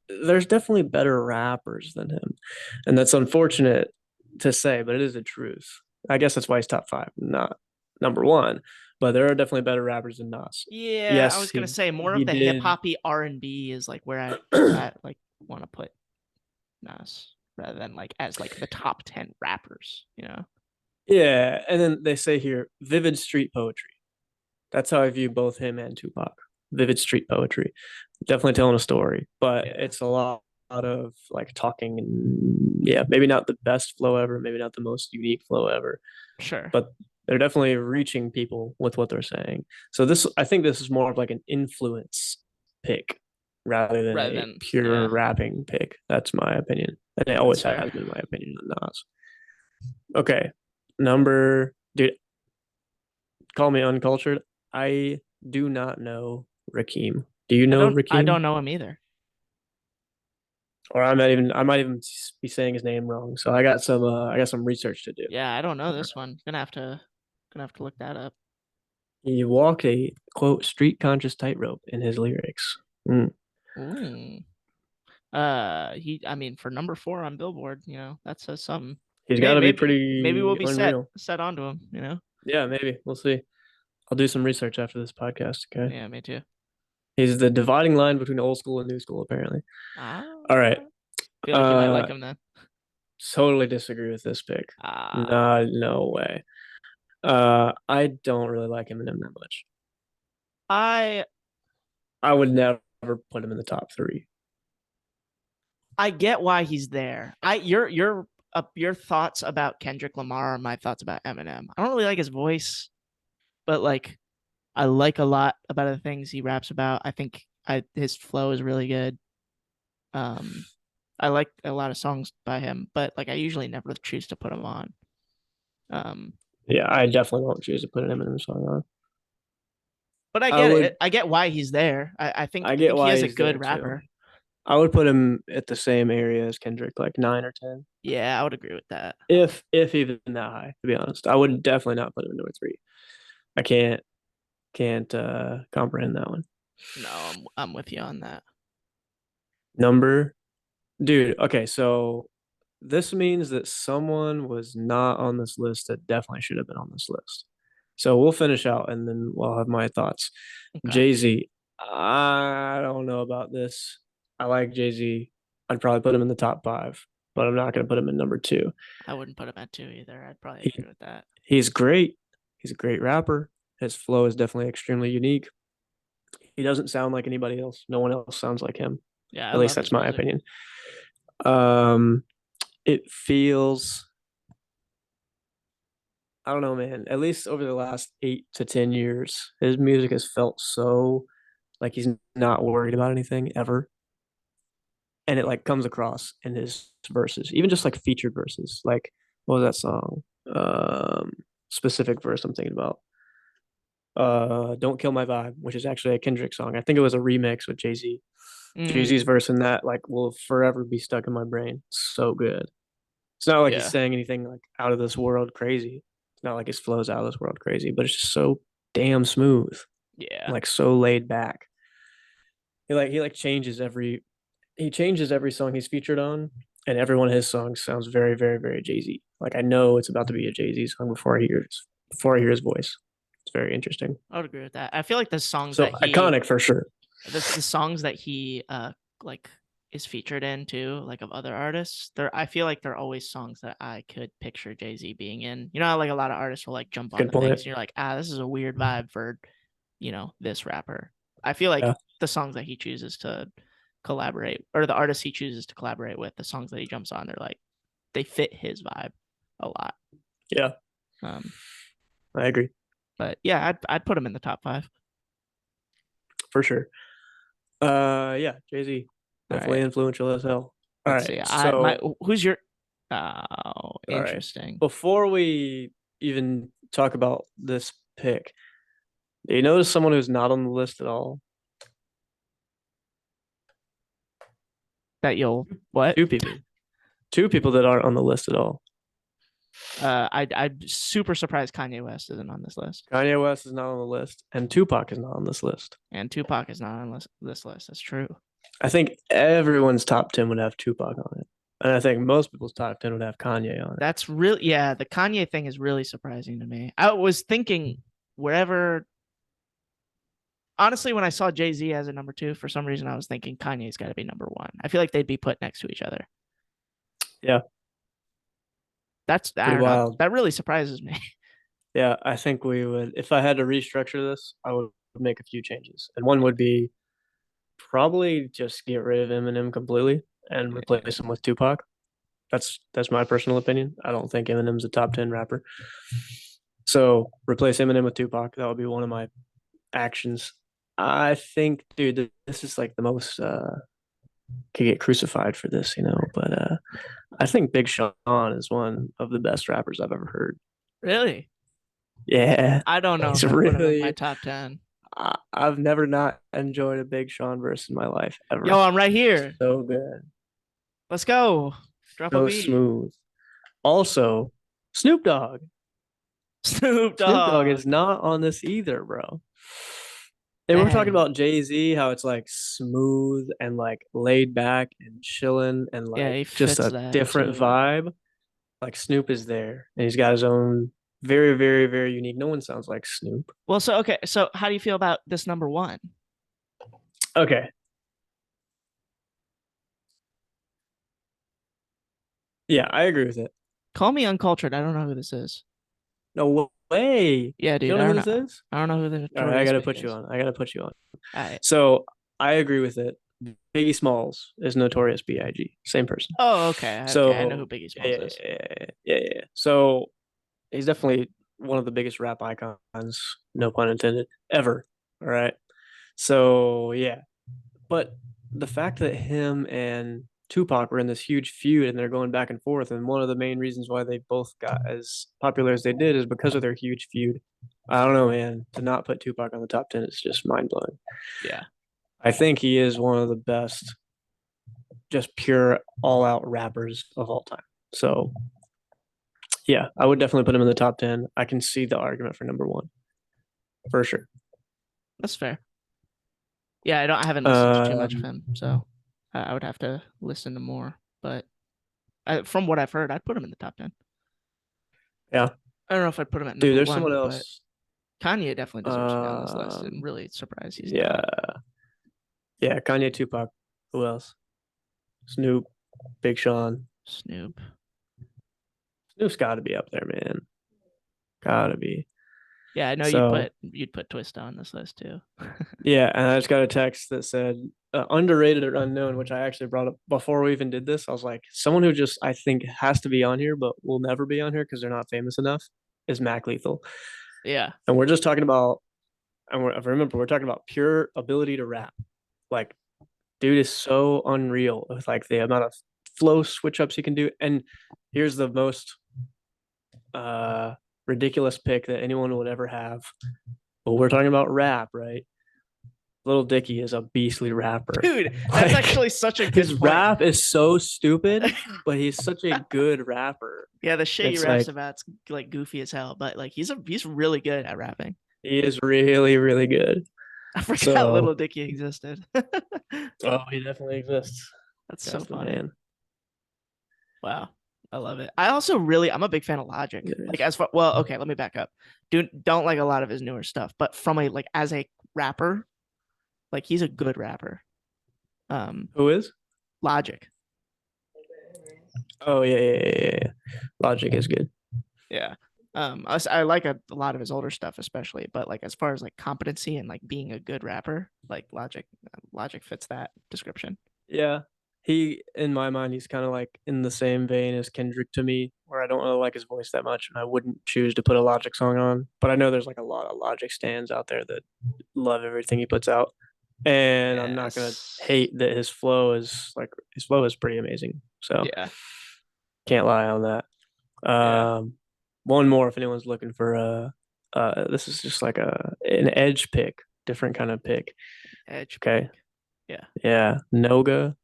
there's definitely better rappers than him, and that's unfortunate to say, but it is the truth. I guess that's why he's top five, not number one. But there are definitely better rappers than Nas. Yeah, I Yes, was gonna say more he of the hip did. hoppy R&B is like where I like want to put Nas rather than like as like the top 10 rappers, you know? Yeah, and then they say here vivid street poetry. That's how I view both him and Tupac. Vivid street poetry, definitely telling a story, but Yeah, it's a lot of like talking and yeah, maybe not the best flow ever, maybe not the most unique flow ever, sure. but they're definitely reaching people with what they're saying. So this, I think this is more of like an influence pick rather than Rather a than pure yeah, rapping pick. That's my opinion, and it that's always fair. has been my opinion on Nas. Okay, number dude, call me uncultured. I do not know Rakim. Do you know I Rakim? don't know him either. Or I might even be saying his name wrong. So I got some research to do. Yeah, I don't know this one. Gonna have to look that up. He walked a quote street conscious tightrope in his lyrics. Mm. Ooh. I mean, for number 4 on Billboard, that says something. He's got Maybe, to be maybe we'll pretty be set unreal. set onto him. Yeah, maybe we'll see. I'll do some research after this podcast. Okay. Yeah, me too. He's the dividing line between old school and new school, apparently. Ah, All right. feel like you might like Uh, him then. totally disagree with this pick. Ah, Nah, no way. I don't really like Eminem that much. I I would never put him in the top three. I get why he's there. Your thoughts about Kendrick Lamar are my thoughts about Eminem. I don't really like his voice, but like I like a lot about the things he raps about. I think his flow is really good. Um, I like a lot of songs by him, but like I usually never choose to put him on. Um, Yeah, I definitely won't choose to put an Eminem song on. but I I get would it. I get why he's there. I think I I get think he why is a he's there good too. rapper. I would put him at the same area as Kendrick, like 9 or 10. Yeah, I would agree with that. If even that high, to be honest. I would definitely not put him in number three. I can't comprehend that one. No, I'm with you on that. Number dude, okay, so this means that someone was not on this list that definitely should have been on this list. So we'll finish out and then we'll have my thoughts. Okay, Jay-Z, I don't know about this. I like Jay-Z. I'd probably put him in the top five, but I'm not going to put him in number two. I wouldn't put him at 2 either. I'd probably He, agree with that. he's great. He's a great rapper. His flow is definitely extremely unique. He doesn't sound like anybody else. No one else sounds like him. Yeah, I At least love that's his my music. opinion. Um, it feels I don't know, man. At least over the last 8 to 10 years, his music has felt so like he's not worried about anything ever. And it like comes across in his verses, even just like featured verses. Like what was that song? Specific verse I'm thinking about. Don't Kill My Vibe, which is actually a Kendrick song. I think it was a remix with Jay-Z. Jay-Z's Mm, verse in that like will forever be stuck in my brain. So good. It's not like he's yeah, saying anything like out of this world crazy. It's not like his flow's out of this world crazy, but it's just so damn smooth, yeah. like so laid back. He changes every song he's featured on, and every one of his songs sounds very, very, very Jay-Z. Like I know it's about to be a Jay-Z song before I hear his voice. It's very interesting. I would agree with that. I feel like the songs So that he iconic for sure. the songs that he like is featured in too, like of other artists, I feel like there are always songs that I could picture Jay-Z being in. You know how like a lot of artists will like jump Good onto things point. and you're like, this is a weird vibe for, this rapper. I feel like Yeah. the songs that he chooses to collaborate, or the artists he chooses to collaborate with, the songs that he jumps on, they fit his vibe a lot. Yeah, I agree But yeah, I'd put him in the top 5. for sure. Yeah, Jay-Z, All definitely right. influential as hell. All Let's right, see. Who's your all right. interesting. Before we even talk about this pick, do you notice someone who's not on the list at all? That you'll what? Two people. Two people that aren't on the list at all. I'm super surprised Kanye West isn't on this list. Kanye West is not on the list, and Tupac is not on this list. And Tupac is not on this list. That's true. I think everyone's top 10 would have Tupac on it. And I think most people's top 10 would have Kanye on it. That's really, yeah, the Kanye thing is really surprising to me. I was thinking wherever, honestly, when I saw Jay-Z as a number 2, for some reason, I was thinking Kanye's got to be number 1. I feel like they'd be put next to each other. Yeah. That's, I Pretty don't know. wild. That really surprises me. Yeah, I think we would, if I had to restructure this, I would make a few changes. And one would be probably just get rid of Eminem completely and replace him with Tupac. That's my personal opinion. I don't think Eminem's a top 10 rapper. So replace Eminem with Tupac. That would be one of my actions. I think, dude, this is like the most could get crucified for this, but I think Big Sean is one of the best rappers I've ever heard. Really? Yeah. I don't know He's if I put him in really my top 10. I've never not enjoyed a Big Sean verse in my life ever. Yo, I'm right here. So good. Let's go. Drop a So beat. smooth. Also, Snoop Dogg. Snoop Snoop Dogg Dogg. is not on this either, bro. And we're talking about Jay-Z, how it's like smooth and like laid back and chilling and Yeah, like he just fits a that different too. vibe. Like Snoop is there and he's got his own very, very, very unique. No one sounds like Snoop. Well, so how do you feel about this number 1? Okay. Yeah, I agree with it. Call me uncultured. I don't know who this is. No way. Yeah, dude. You don't know who this is? I don't know who the All right, I gotta Notorious put Big you is. on. I gotta put you on. All right. So I agree with it. Biggie Smalls is Notorious B.I.G. Same person. Oh, okay. So I know who Biggie Smalls is. yeah. So he's definitely one of the biggest rap icons, no pun intended, ever. All right. So yeah, but the fact that him and Tupac were in this huge feud and they're going back and forth, and one of the main reasons why they both got as popular as they did is because of their huge feud. I don't know, man. To not put Tupac on the top 10 is just mind blowing. Yeah. I think he is one of the best, just pure all out rappers of all time. So yeah, I would definitely put him in the top 10. I can see the argument for number 1 for sure. That's fair. Yeah, I haven't listened to too much of him, so I would have to listen to more. But from what I've heard, I'd put him in the top 10. Yeah. I don't know if I'd put him at Dude, number there's 1, someone but else. Kanye definitely deserves to be on this list. I'm really surprised he's Yeah. not. Yeah, Kanye, Tupac. Who else? Snoop, Big Sean. Snoop. Snoop's got to be up there, man. Got to be. Yeah, I know So, you'd put Twista on this list too. yeah, and I just got a text that said underrated or unknown, which I actually brought up before we even did this. I was like, someone who just I think has to be on here, but will never be on here because they're not famous enough, is Mac Lethal. Yeah. And we're just talking about, and remember, we're talking about pure ability to rap. Like, dude is so unreal with like the amount of flow switch ups he can do. And here's the most ridiculous pick that anyone would ever have. But we're talking about rap, right? Little Dicky is a beastly rapper. Dude, that's Like, actually such a good his point. rap is so stupid, but he's such a good rapper. Yeah, the shit he It's raps like- about's like goofy as hell, but like he's really good at rapping. He is really, really good. I forgot So- Little Dicky existed. Oh, he definitely exists. That's so That's the funny. man. Wow. I love it. I'm a big fan of Logic. It Like is. okay, let me back up. Don't like a lot of his newer stuff, but from as a rapper, like he's a good rapper. Who is? Logic. Oh yeah. Logic is good. Yeah. I like a lot of his older stuff, especially, but like as far as like competency and like being a good rapper, like Logic fits that description. Yeah. He, in my mind, he's kind of like in the same vein as Kendrick to me, where I don't really like his voice that much, and I wouldn't choose to put a Logic song on. But I know there's like a lot of Logic stands out there that love everything he puts out, and I'm not gonna Yes. hate that his flow is pretty amazing. So Yeah. can't lie on that. Yeah. One more if anyone's looking for this is just like an edge pick, different kind of pick. Edge Okay, pick. Yeah. yeah, Noga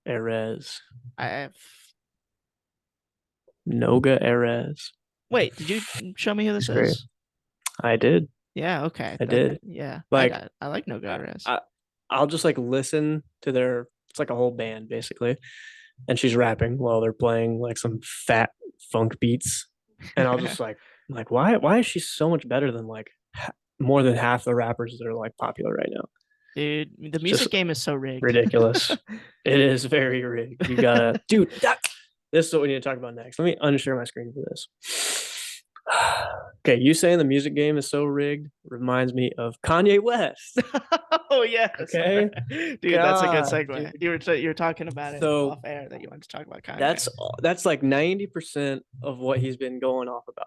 Erez. I have. Noga Erez. Wait, did you show me who He's this great. is? I did. Yeah. Okay. I That. did. Yeah. Like I like No I, Guards. I I'll just like listen to their it's like a whole band basically. And she's rapping while they're playing like some fat funk beats. And I'll just like why is she so much better than like more than half the rappers that are like popular right now? Dude, the It's just music game is so rigged. ridiculous. It is very rigged. You gotta dude, this is what we need to talk about next. Let me unshare my screen for this. Okay, you saying the music game is so rigged reminds me of Kanye West. Oh yes. Okay, Dude, that's a good God, segue. dude. You were talking about it So off air that you wanted to talk about Kanye. that's like 90% of what he's been going off about.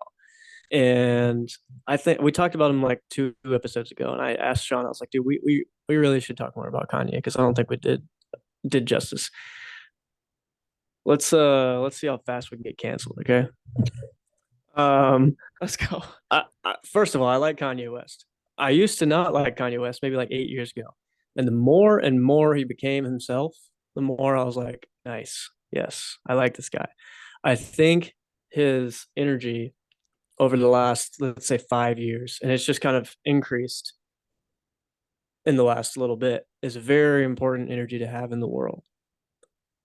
And I think we talked about him like 2 episodes ago, and I asked Sean, I was like, dude, we really should talk more about Kanye because I don't think we did justice. Let's see how fast we can get canceled, okay? Um Let's go. First of all, I like Kanye West. I used to not like Kanye West maybe like 8 years ago. And the more and more he became himself, the more I was like, nice. Yes, I like this guy. I think his energy over the last, let's say, 5 years, and it's just kind of increased in the last little bit, is a very important energy to have in the world.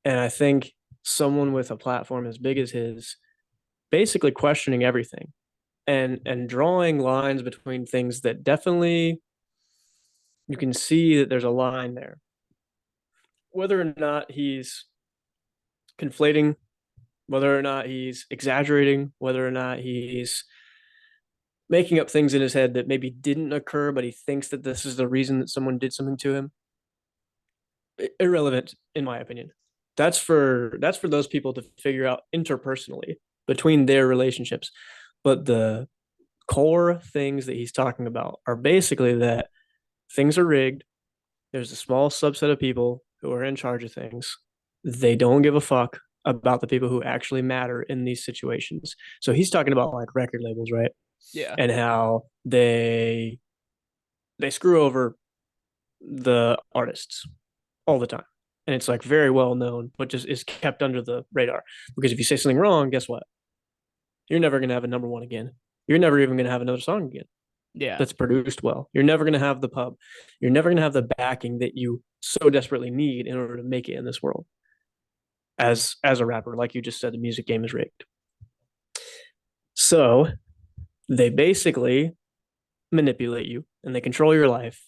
And I think someone with a platform as big as his, basically questioning everything and drawing lines between things that definitely you can see that there's a line there. Whether or not he's conflating, whether or not he's exaggerating, whether or not he's making up things in his head that maybe didn't occur, but he thinks that this is the reason that someone did something to him. Irrelevant, in my opinion. That's for those people to figure out interpersonally between their relationships. But the core things that he's talking about are basically that things are rigged. There's a small subset of people who are in charge of things. They don't give a fuck about the people who actually matter in these situations. So he's talking about like record labels, right? Yeah. And how they screw over the artists all the time. And it's like very well known, but just is kept under the radar. Because if you say something wrong, guess what? You're never going to have a number one again. You're never even going to have another song again Yeah. that's produced well. You're never going to have the pub. You're never going to have the backing that you so desperately need in order to make it in this world. As a rapper, like you just said, the music game is rigged. So they basically manipulate you and they control your life,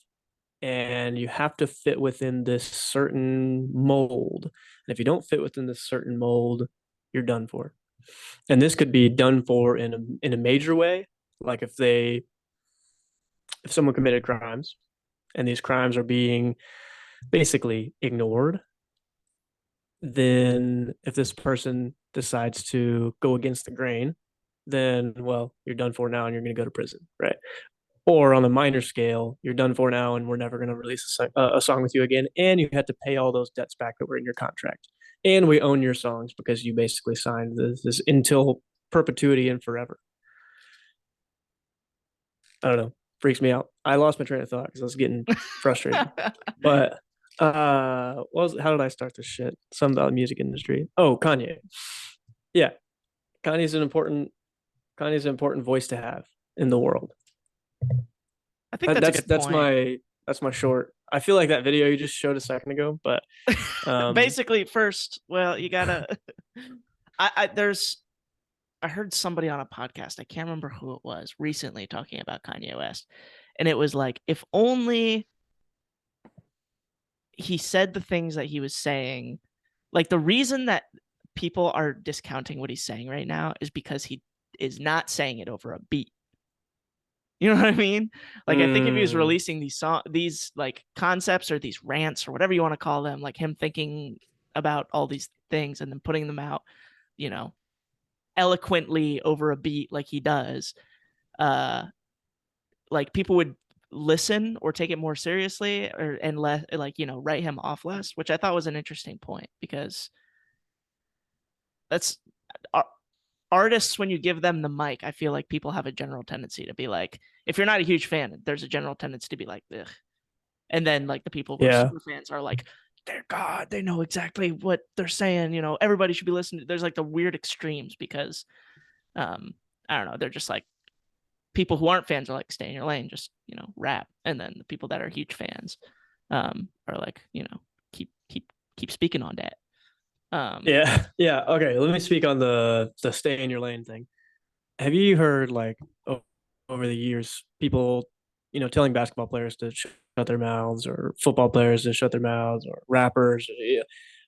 and you have to fit within this certain mold. And if you don't fit within this certain mold, you're done for. And this could be done for in a major way, like if someone committed crimes and these crimes are being basically ignored, then if this person decides to go against the grain, then well, you're done for now and you're going to go to prison, right? Or on a minor scale, you're done for now and we're never going to release a song with you again, and you had to pay all those debts back that were in your contract, and we own your songs because you basically signed this until perpetuity and forever. I don't know, freaks me out. I lost my train of thought because I was getting frustrated. But how did I start this shit? Something about the music industry. Oh, Kanye. Yeah, Kanye's an important Kanye's an important voice to have in the world. I think that's a good That's point. that's my short. I feel like that video you just showed a second ago, but Basically, first, well, you gotta. I heard somebody on a podcast. I can't remember who it was recently talking about Kanye West, and it was like, if only he said the things that he was saying like the reason that people are discounting what he's saying right now is because he is not saying it over a beat. You know what I mean? Like, I think if he was Mm, releasing these like concepts or these rants or whatever you want to call them, like him thinking about all these things and then putting them out, you know, eloquently over a beat like he does, uh, like people would listen or take it more seriously, or and less like, write him off less, which I thought was an interesting point because that's artists, when you give them the mic, I feel like people have a general tendency to be like, if you're not a huge fan, there's a general tendency to be like, ugh. And then like the people who are yeah. super fans are like, they're God, they know exactly what they're saying. Everybody should be listening. There's like the weird extremes because, um, I don't know, they're just like people who aren't fans are like, stay in your lane, just rap. And then the people that are huge fans, are like, keep speaking on that. Yeah. Yeah. Okay. Let me speak on the stay in your lane thing. Have you heard like over the years people, telling basketball players to shut their mouths, or football players to shut their mouths, or rappers,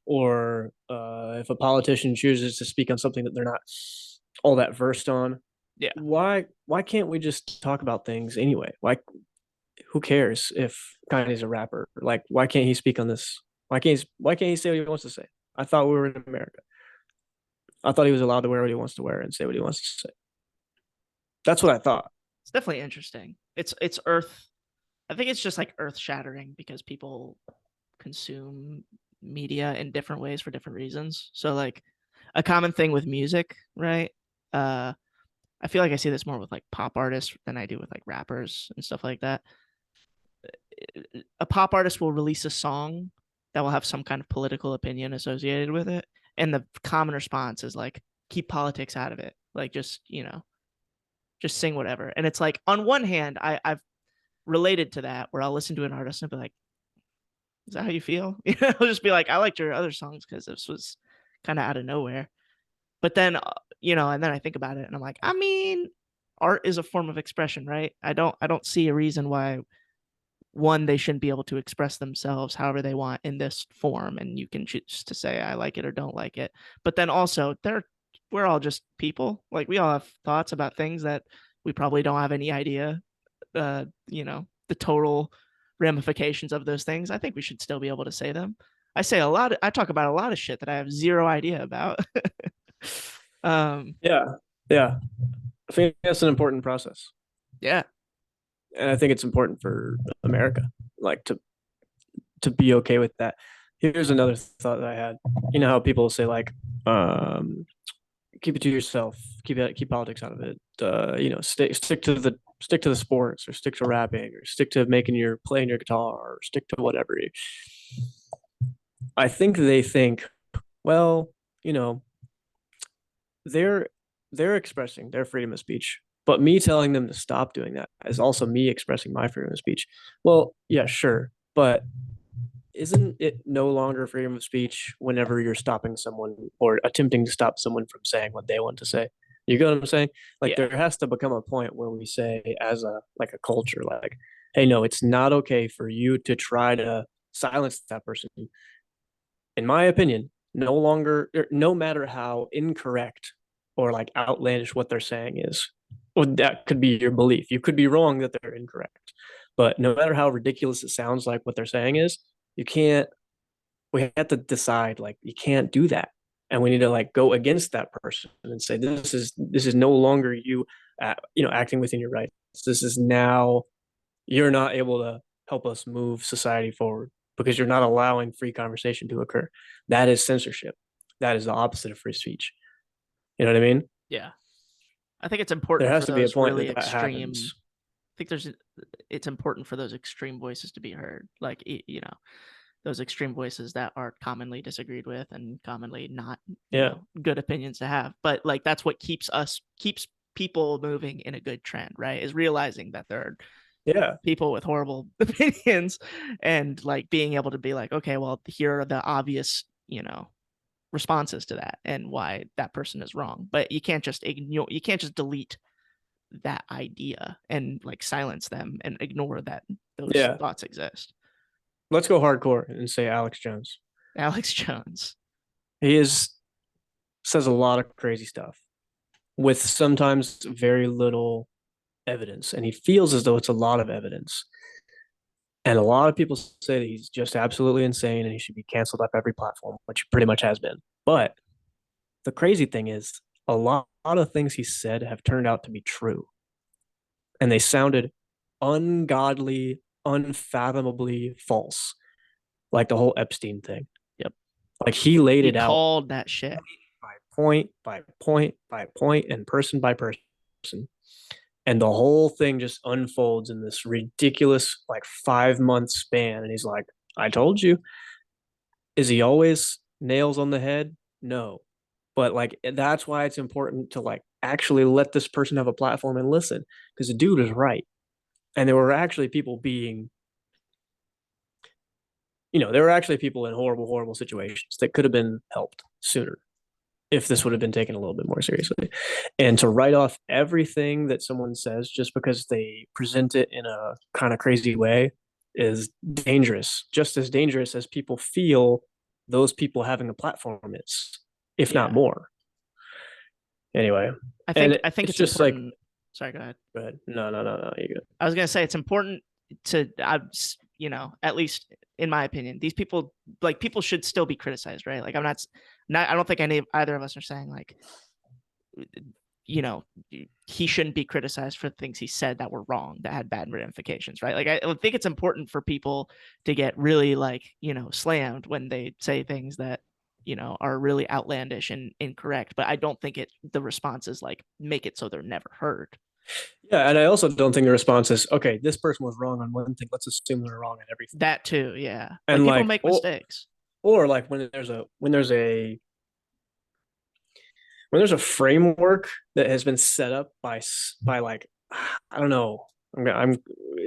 or if a politician chooses to speak on something that they're not all that versed on, Yeah, why can't we just talk about things anyway? Who cares if Kanye's a rapper? Like, why can't he speak on this? Why can't he say what he wants to say? I thought we were in America. I thought he was allowed to wear what he wants to wear and say what he wants to say. That's what I thought. it's definitely interesting. It's earth. I think it's just like earth shattering because people consume media in different ways for different reasons. So like a common thing with music, right? Uh I feel like I see this more with like pop artists than I do with like rappers and stuff like that. A pop artist will release a song that will have some kind of political opinion associated with it, and the common response is like, keep politics out of it. Like just sing whatever. And it's like, on one hand, I've related to that where I'll listen to an artist and be like, is that how you feel? I'll just be like, I liked your other songs because this was kind of out of nowhere. But then, and then I think about it and I'm like, I mean, art is a form of expression, right? I don't see a reason why, one, they shouldn't be able to express themselves however they want in this form, and you can choose to say I like it or don't like it. But then also, we're all just people. Like, we all have thoughts about things that we probably don't have any idea, the total ramifications of those things. I think we should still be able to say them. I talk about a lot of shit that I have zero idea about. um Yeah. Yeah. I think that's an important process. yeah. And I think it's important for America, like to be okay with that. Here's another thought that I had. You know how people say like, um, keep it to yourself, keep politics out of it. Stick to the sports, or stick to rapping, or stick to playing your guitar, or stick to whatever. I think they think, well, you know, they're they're expressing their freedom of speech, but me telling them to stop doing that is also me expressing my freedom of speech. Well, yeah, sure, but isn't it no longer freedom of speech whenever you're stopping someone or attempting to stop someone from saying what they want to say? You get what I'm saying? Like, Yeah. there has to become a point where we say, as a culture, like, hey, no, it's not okay for you to try to silence that person. In my opinion, no longer, no matter how incorrect or like outlandish what they're saying is, well, that could be your belief. You could be wrong that they're incorrect, but no matter how ridiculous it sounds like what they're saying is, you can't. We have to decide, like, you can't do that, and we need to like go against that person and say, this is no longer you, acting within your rights. This is now, you're not able to help us move society forward because you're not allowing free conversation to occur. That is censorship. That is the opposite of free speech. You know what I mean? Yeah. I think it's There important has for to be a those point really that extreme. happens. I think it's important for those extreme voices to be heard. Like, those extreme voices that are commonly disagreed with and commonly not, Yeah. good opinions to have. But like, that's what keeps people moving in a good trend, right? Is realizing that there are Yeah. people with horrible opinions, and like being able to be like, okay, well, here are the obvious, responses to that and why that person is wrong. But you can't just delete that idea and like silence them and ignore that those Yeah. thoughts exist. Let's go hardcore and say Alex Jones. Alex Jones. He is says a lot of crazy stuff with sometimes very little evidence, and he feels as though it's a lot of evidence. And a lot of people say that he's just absolutely insane and he should be canceled off every platform, which pretty much has been. But the crazy thing is, a lot of things he said have turned out to be true. And they sounded ungodly, unfathomably false, like the whole Epstein thing. Yep. Like he laid He it out called that shit. by point by point by point and person by person. And the whole thing just unfolds in this ridiculous, like 5 month span. And he's like, I told you. Is he always nails on the head? No. But like that's why it's important to like actually let this person have a platform and listen, because the dude is right. And there were actually people being, there were actually people in horrible, horrible situations that could have been helped sooner if this would have been taken a little bit more seriously. And to write off everything that someone says just because they present it in a kind of crazy way is dangerous, just as dangerous as people feel those people having a platform is, if not more. Anyway, I think it's just important. like, sorry, go ahead. No, you good. I was gonna say it's important to, at least in my opinion, these people, like, people should still be criticized, right? Like, I'm not, I don't think either of us are saying like, he shouldn't be criticized for things he said that were wrong, that had bad ramifications, right? Like, I think it's important for people to get really like, slammed when they say things that, are really outlandish and incorrect. But I don't think the response is like, make it so they're never heard. Yeah, and I also don't think the response is, okay, this person was wrong on one thing, let's assume they're wrong on everything. That too, yeah. And like people make mistakes. Or like when there's a framework that has been set up by like, I don't know, I'm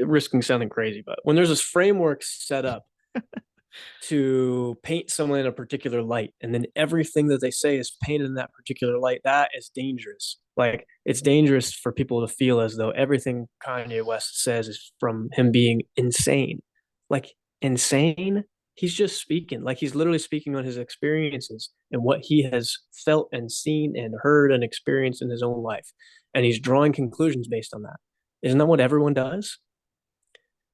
risking sounding crazy, but when there's this framework set up to paint someone in a particular light, and then everything that they say is painted in that particular light, that is dangerous. Like, it's dangerous for people to feel as though everything Kanye West says is from him being insane. Like, insane? He's just speaking. Like, he's literally speaking on his experiences and what he has felt and seen and heard and experienced in his own life. And he's drawing conclusions based on that. Isn't that what everyone does?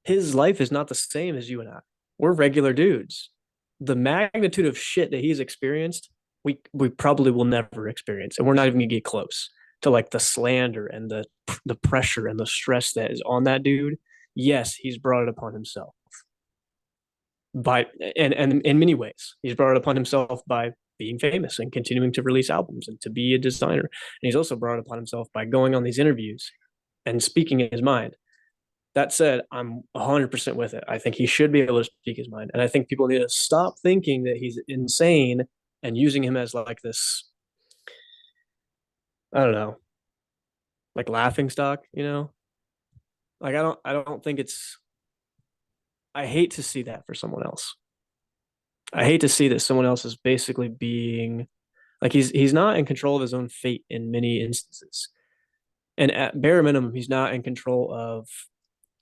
His life is not the same as you and I. We're regular dudes. The magnitude of shit that he's experienced, we probably will never experience, and we're not even gonna get close to like the slander and the pressure and the stress that is on that dude. Yes, he's brought it upon himself by and in many ways he's brought it upon himself by being famous and continuing to release albums and to be a designer. And he's also brought it upon himself by going on these interviews and speaking his mind. That said, I'm 100% with it. I think he should be able to speak his mind. And I think people need to stop thinking that he's insane and using him as like this, I don't know, like laughing stock, Like, I don't think I hate to see that for someone else. I hate to see that someone else is basically being like, he's not in control of his own fate in many instances. And at bare minimum, he's not in control of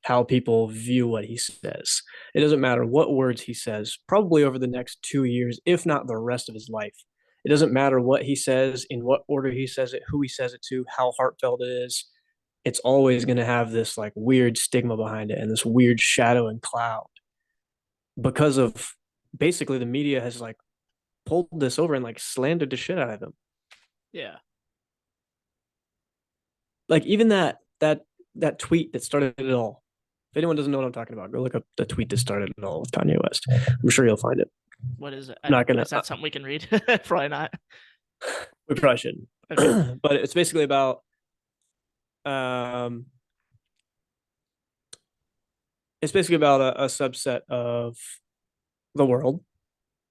how people view what he says. It doesn't matter what words he says, probably over the next 2 years, if not the rest of his life. It doesn't matter what he says, in what order he says it, who he says it to, how heartfelt it is. It's always going to have this like weird stigma behind it and this weird shadow and cloud, because of basically the media has like pulled this over and like slandered the shit out of him. Yeah. Like, even that tweet that started it all. If anyone doesn't know what I'm talking about, go look up the tweet that started it all with Kanye West. I'm sure you'll find it. What is it? I'm not gonna. Is that something we can read? Probably not. We probably shouldn't. Okay. But it's basically about a a subset of the world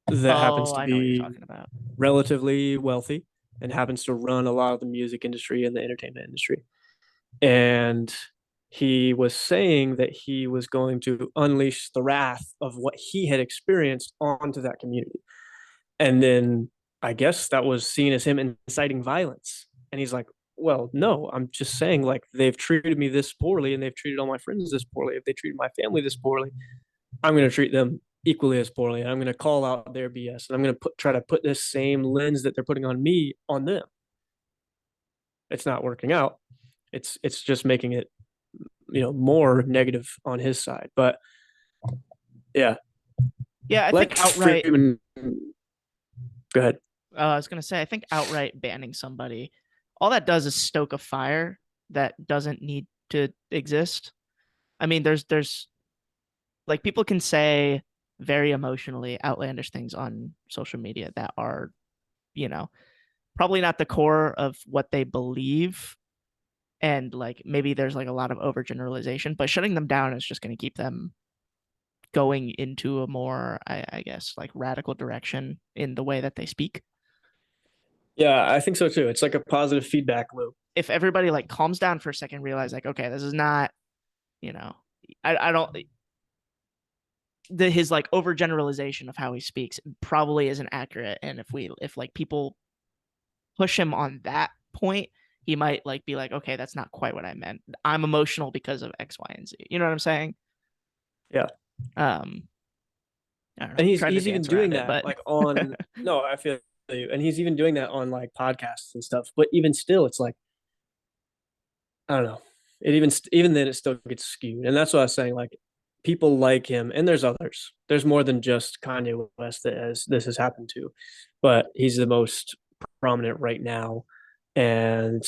that happens to be relatively wealthy and happens to run a lot of the music industry and the entertainment industry. And he was saying that he was going to unleash the wrath of what he had experienced onto that community. And then I guess that was seen as him inciting violence. And he's like, well, no, I'm just saying, like, they've treated me this poorly and they've treated all my friends this poorly. If they treated my family this poorly, I'm going to treat them equally as poorly. And I'm going to call out their BS, and I'm going to try to put this same lens that they're putting on me on them. It's not working out. It's just making it, more negative on his side. But yeah, Yeah, I think let outright. Freeman go ahead. I was gonna say, I think outright banning somebody, all that does is stoke a fire that doesn't need to exist. I mean, there's like people can say very emotionally outlandish things on social media that are, probably not the core of what they believe. And like maybe there's like a lot of overgeneralization, but shutting them down is just going to keep them going into a more, I guess, like radical direction in the way that they speak. Yeah, I think so too. It's like a positive feedback loop. If everybody like calms down for a second, realize like, okay, this is not, you know, I don't, his like overgeneralization of how he speaks probably isn't accurate. And if like people push him on that point, he might like be like, okay, that's not quite what I meant. I'm emotional because of X, Y, and Z. You know what I'm saying? Yeah. I don't know. And he's Trying to even dance doing around it, that but like on no, I feel you. And he's even doing that on like podcasts and stuff. But even still, it's like I don't know. It even then it still gets skewed. And that's what I was saying. Like people like him, and there's others. There's more than just Kanye West that has this has happened to, but he's the most prominent right now. And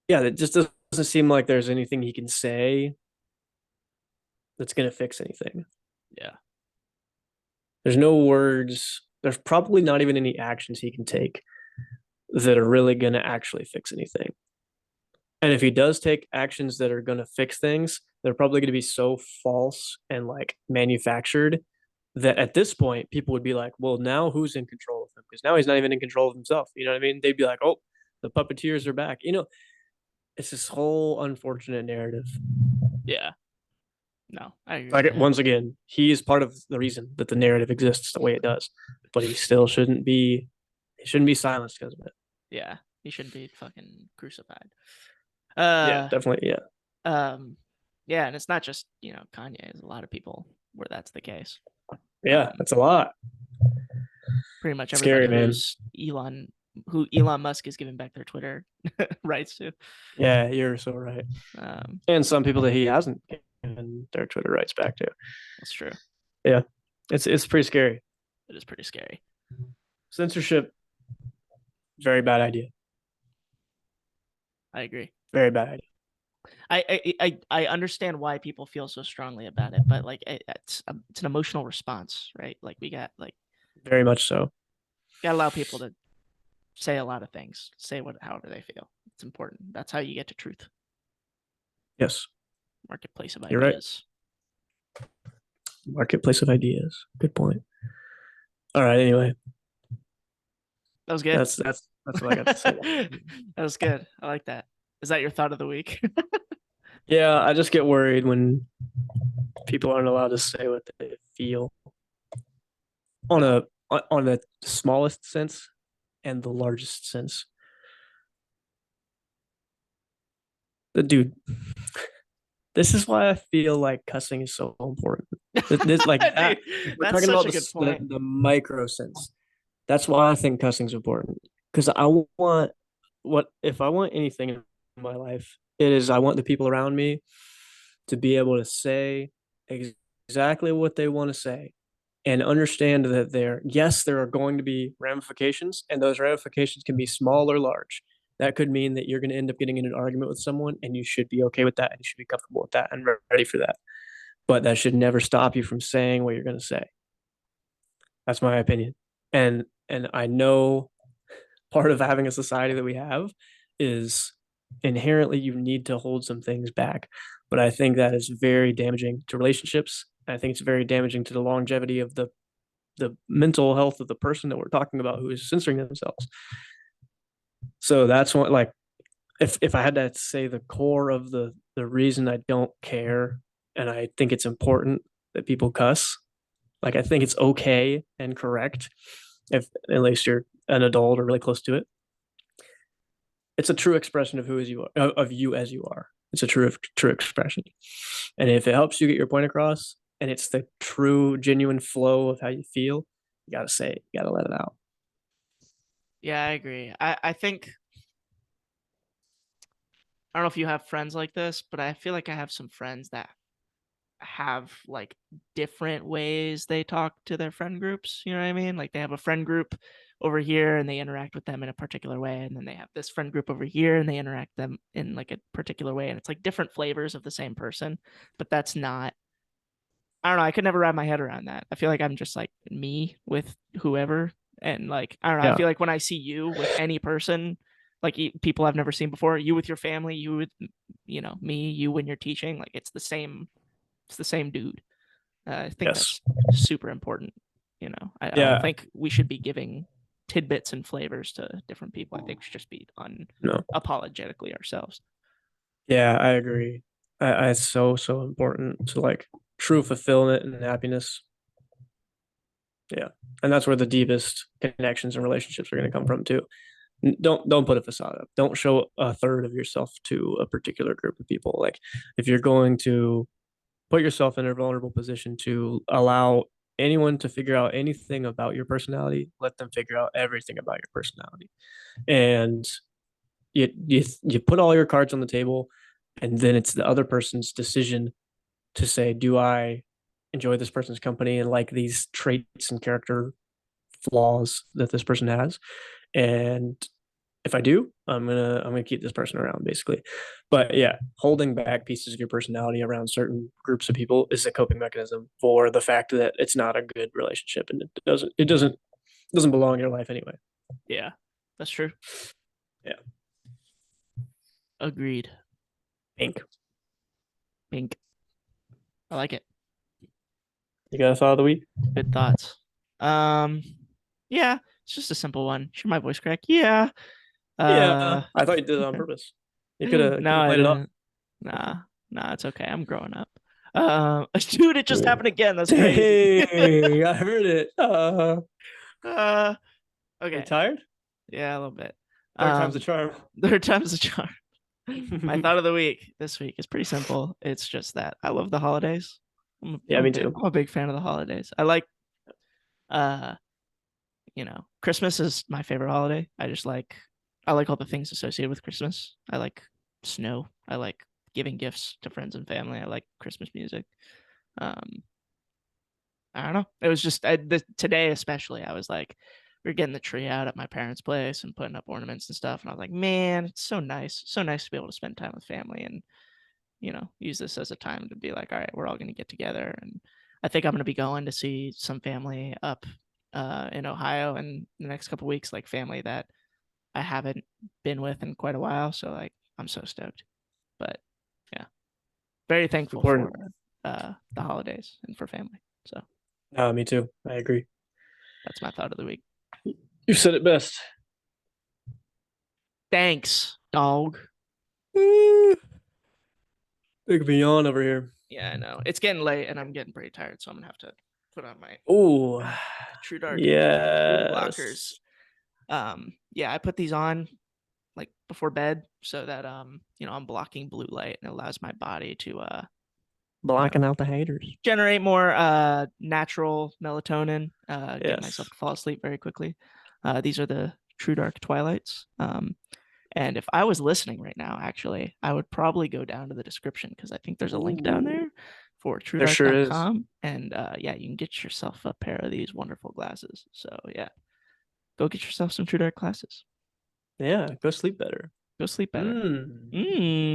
yeah, it just doesn't seem like there's anything he can say that's gonna fix anything. yeah. There's no words. There's probably not even any actions he can take that are really going to actually fix anything. And if he does take actions that are going to fix things, they're probably going to be so false and like manufactured that at this point, people would be like, well, now who's in control of him? Because now he's not even in control of himself. You know what I mean? They'd be like, oh, the puppeteers are back. It's this whole unfortunate narrative. Yeah. No, I agree with Like, that. once again, he is part of the reason that the narrative exists the way it does, but he still he shouldn't be silenced because of it. Yeah. He shouldn't be fucking crucified. Yeah, definitely. Yeah. Yeah, and it's not just, Kanye, there's a lot of people where that's the case. Yeah, that's a lot. Pretty much Scary, everybody man. who Elon Musk is giving back their Twitter rights to. Yeah, you're so right. And some people that he hasn't given their Twitter rights back to. That's true. Yeah, it's pretty scary. It is pretty scary. Censorship, very bad idea. I agree. Very bad idea. I understand why people feel so strongly about it, but like it's an emotional response, right? Like we got like very much so. Gotta allow people to say a lot of things, say however they feel. It's important. That's how you get to truth. Yes. Marketplace of You're ideas. Right. Marketplace of ideas. Good point. All right. Anyway, that was good. That's what I got to say. That was good. I like that. Is that your thought of the week? Yeah, I just get worried when people aren't allowed to say what they feel on the smallest sense and the largest sense. Dude, this is why I feel like cussing is so important. This like that, Dude, we're talking about the micro sense. That's why I think cussing is important. Because I want if I want anything in my life, it is I want the people around me to be able to say exactly what they want to say and understand that there are going to be ramifications, and those ramifications can be small or large. That could mean that you're going to end up getting in an argument with someone, and you should be okay with that, and you should be comfortable with that and ready for that. But that should never stop you from saying what you're going to say. That's my opinion. And I know part of having a society that we have is inherently you need to hold some things back. But I think that is very damaging to relationships. I think it's very damaging to the longevity of the mental health of the person that we're talking about who is censoring themselves. So that's what, like, if I had to say the core of the reason I don't care, and I think it's important that people cuss, like I think it's okay and correct if at least you're an adult or really close to it. It's a true expression of you as you are. It's a true expression. And if it helps you get your point across, and it's the true, genuine flow of how you feel, you gotta say it. You gotta let it out. Yeah, I agree. I think I don't know if you have friends like this, but I feel like I have some friends that have like different ways they talk to their friend groups. You know what I mean? Like they have a friend group over here and they interact with them in a particular way. And then they have this friend group over here and they interact them in like a particular way. And it's like different flavors of the same person, but that's not, I don't know. I could never wrap my head around that. I feel like I'm just like me with whoever. And like, I don't know. I Yeah. feel like when I see you with any person, like people I've never seen before, you with your family, you with, me, you when you're teaching, like it's the same dude. I think Yes. that's super important. I don't Yeah. think we should be giving tidbits and flavors to different people. I think we should just be No. unapologetically ourselves. Yeah, I agree. It's so, so important to like true fulfillment and happiness. Yeah. And that's where the deepest connections and relationships are going to come from too. Don't put a facade up. Don't show a third of yourself to a particular group of people. Like if you're going to put yourself in a vulnerable position to allow anyone to figure out anything about your personality, let them figure out everything about your personality. And you put all your cards on the table, and then it's the other person's decision to say, do I enjoy this person's company and like these traits and character flaws that this person has? And if I do, I'm gonna keep this person around basically. But yeah, holding back pieces of your personality around certain groups of people is a coping mechanism for the fact that it's not a good relationship and it doesn't belong in your life anyway. Yeah, that's true. Yeah. Agreed. Pink. Pink. I like it. You got a thought of the week? Good thoughts. Yeah, it's just a simple one. Should my voice crack? Yeah. Yeah. I thought you did it on purpose. You could have No, I played it off. didn't. Nah, it's okay. I'm growing up. Dude, it just happened again. That's crazy. Dang, I heard it. uh, You okay. tired? Yeah, a little bit. Third time's the charm. Third time's the charm. My thought of the week this week is pretty simple. It's just that I love the holidays. Yeah, me too. I'm a big fan of the holidays. I like, uh, Christmas is my favorite holiday. I like all the things associated with Christmas. I like snow. I like giving gifts to friends and family. I like Christmas music. Um, I don't know. It was just today, especially. I was like, we are getting the tree out at my parents' place and putting up ornaments and stuff, and I was like, man, it's so nice to be able to spend time with family and use this as a time to be like, all right, we're all going to get together. And I think I'm going to be going to see some family up in Ohio in the next couple weeks, like family that I haven't been with in quite a while. So like, I'm so stoked. But yeah, very thankful for the holidays and for family. So Me too. I agree. that's my thought of the week. You said it best. Thanks, dog. Big beyond over here. Yeah, I know. It's getting late and I'm getting pretty tired, so I'm gonna have to put on my Oh, TrueDark blue blockers. yes. Yeah, I put these on like before bed so that I'm blocking blue light and it allows my body to Blocking out the haters. generate more natural melatonin, get myself Yes. to fall asleep very quickly. These are the TrueDark Twilights. And if I was listening right now, actually, I would probably go down to the description because I think there's a link down there for There sure is. TrueDark.com. And yeah, you can get yourself a pair of these wonderful glasses. So yeah, go get yourself some TrueDark glasses. Yeah, go sleep better. Go sleep better.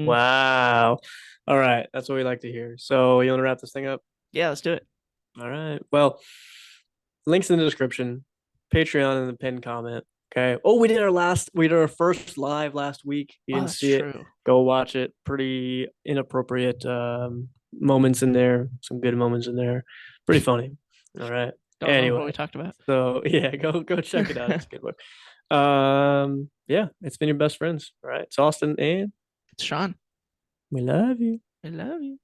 Wow. All right. That's what we like to hear. So you want to wrap this thing up? Yeah, let's do it. All right. Well, links in the description, Patreon in the pinned comment. Okay. Oh, we did our first live last week. You didn't see it. Go watch it. Pretty inappropriate moments in there. Some good moments in there. Pretty funny. All right. Don't know what we talked about. So yeah, go check it out. It's a good book. Yeah, it's been your best friends. All right. It's Austin and it's Sean. we love you. I love you.